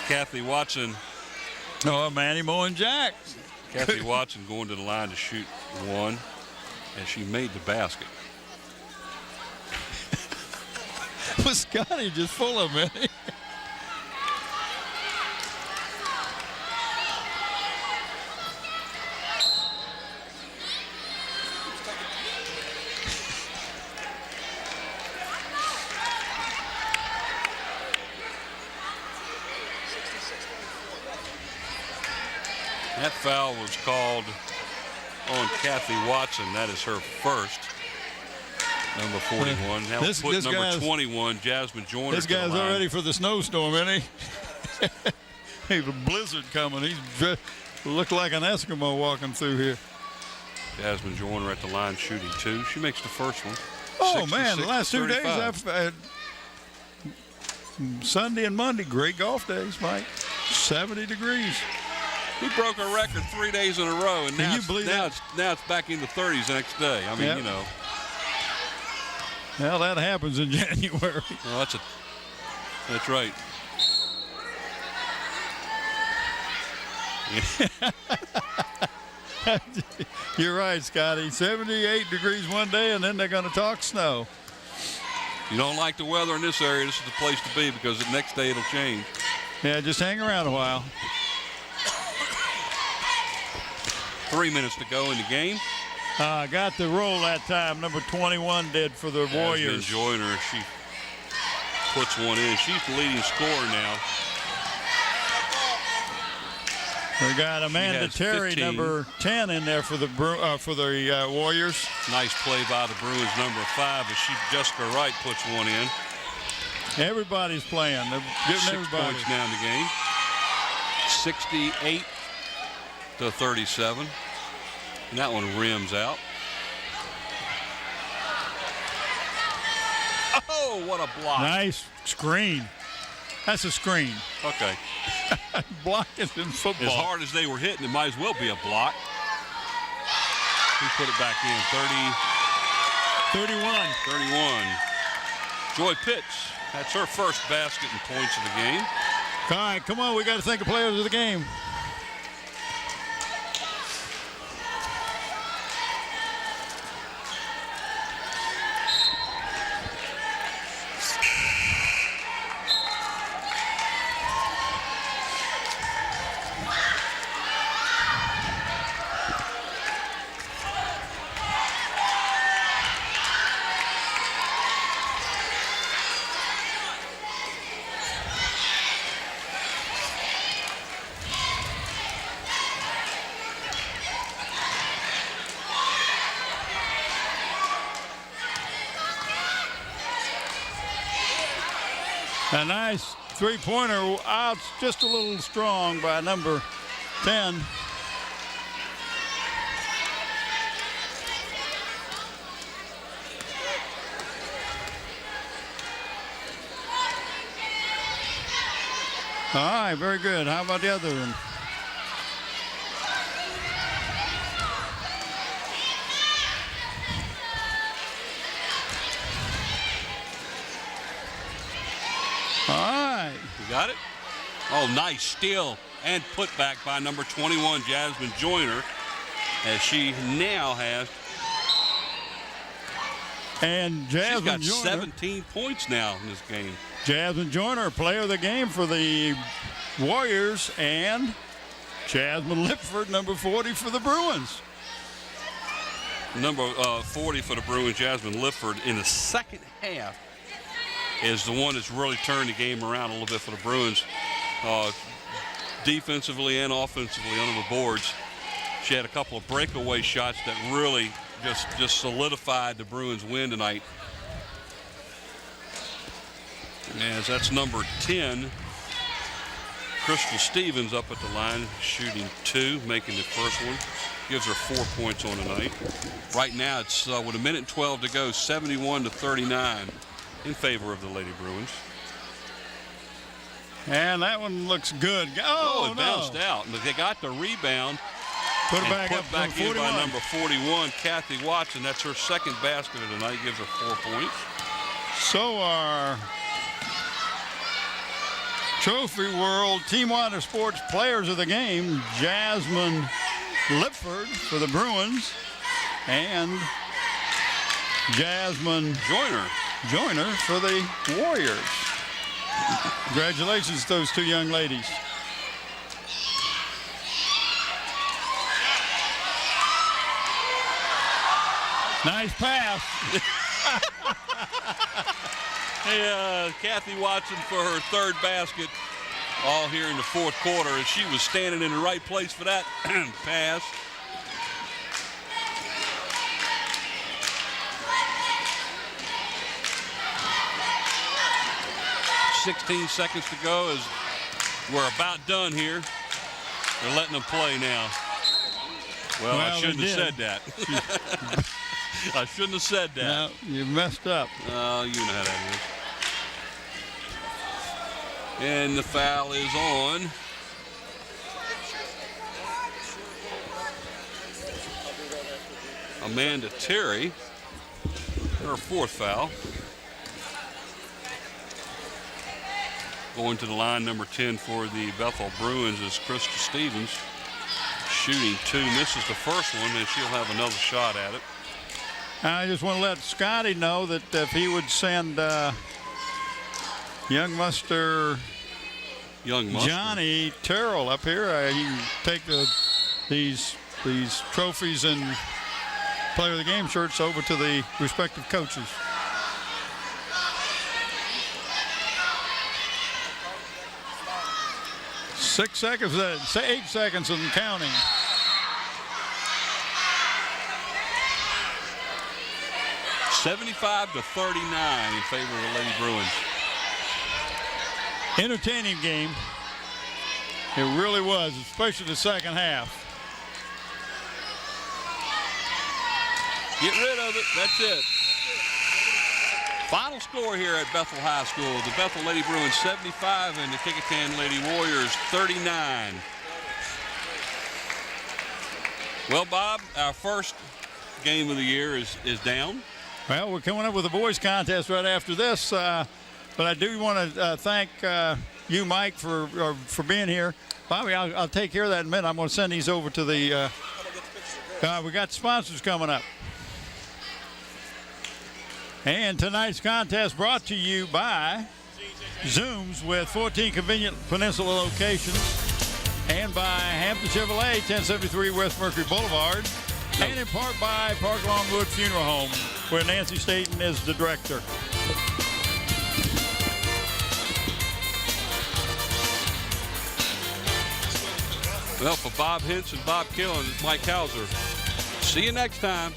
Kathy Watson. Oh, Manny, Moe, and Jack. Kathy Watson going to the line to shoot one, and she made the basket. Was Scotty just full of it? That foul was called on Kathy Watson. That is her first. Number 41. Now This put number guy's- 21, Jasmine Joyner. This to the guy's line. all ready for the snowstorm, isn't he? Hey, the blizzard coming. He's looked like an Eskimo walking through here. Jasmine Joyner at the line shooting 2. She makes the first one. Oh, man, the last 2 days, 35. I've had Sunday and Monday, great golf days, Mike. 70 degrees. We broke a record 3 days in a row, and Can now, you it's, believe now, that? it's, now it's back in the 30s the next day. I mean, Yep. you know. Well, that happens in January. Well, that's right. You're right, Scotty. 78 degrees one day, and then they're going to talk snow. You don't like the weather in this area, this is the place to be because the next day it'll change. Yeah, just hang around a while. 3 minutes to go in the game. Got the roll that time. Number 21 did for the Warriors. Jasmine Joyner, she puts one in. She's the leading scorer now. We got Amanda has Terry, 15. number 10, in there for the Warriors. Nice play by the Bruins, number 5, as Jessica Wright puts one in. Everybody's playing. They're giving 6 everybody. points now in the game. 68-37. And that one rims out. Oh, what a block. Nice screen. That's a screen. Okay. Block is in football. As hard as they were hitting, it might as well be a block. Who put it back in? 31. 31. Joy Pitts. That's her first basket and points of the game. All right, come on. We got to think of players of the game. A nice three-pointer out, just a little strong by number 10. All right, very good. How about the other one? All right. You got it? Oh, nice steal and put back by number 21, Jasmine Joyner, as she now has. And She's Jasmine got Joyner. 17 points now in this game. Jasmine Joyner, player of the game for the Warriors, and Jasmine Lipford, number 40 for the Bruins. Number 40 for the Bruins, Jasmine Lifford, in the second half is the one that's really turned the game around a little bit for the Bruins. Defensively and offensively under the boards. She had a couple of breakaway shots that really just solidified the Bruins win tonight. As that's number 10, Crystal Stevens up at the line, shooting 2, making the first one. Gives her 4 points on the night. Right now, it's with 1:12 to go, 71-39 in favor of the Lady Bruins. And that one looks good. It bounced out. They got the rebound. Put it and back put up back in 41. by number 41, Kathy Watson. That's her second basket of the night. Gives her 4 points. So our Trophy World Team Water Sports Players of the Game, Jasmine Lipford for the Bruins and Jasmine Joyner for the Warriors. Congratulations to those 2 young ladies. Nice pass. Hey, Kathy Watson for her 3rd basket, all here in the 4th quarter, and she was standing in the right place for that pass. "16 seconds to go as we're about done here." They're letting them play now. Well, I shouldn't have said that. I shouldn't have said that. No, you messed up. Oh, you know how that is. And the foul is on Amanda Terry, her 4th foul. Going to the line, number 10 for the Bethel Bruins is Krista Stevens, shooting 2, misses the first one, and she'll have another shot at it. I just want to let Scotty know that if he would send young Muster Johnny Terrell up here, he can take these trophies and Player of the Game shirts over to the respective coaches. Six seconds, 8 seconds and counting. "75-39 in favor of the Lady Bruins. Entertaining game. It really was, especially the second half. Get rid of it. That's it. Final score here at Bethel High School. The Bethel Lady Bruins 75 and the Kecoughtan Lady Warriors 39. Well, Bob, our first game of the year is down. Well, we're coming up with a boys contest right after this, but I do want to thank you, Mike, for being here. Bobby, I'll take care of that in a minute. I'm going to send these over to the we got sponsors coming up. And tonight's contest brought to you by Zooms with 14 convenient Peninsula locations and by Hampton Chevrolet, 1073 West Mercury Boulevard, and in part by Park Longwood Funeral Home, where Nancy Staten is the director. Well, for Bob Hinson, Bob Killen, Mike Hauser. See you next time.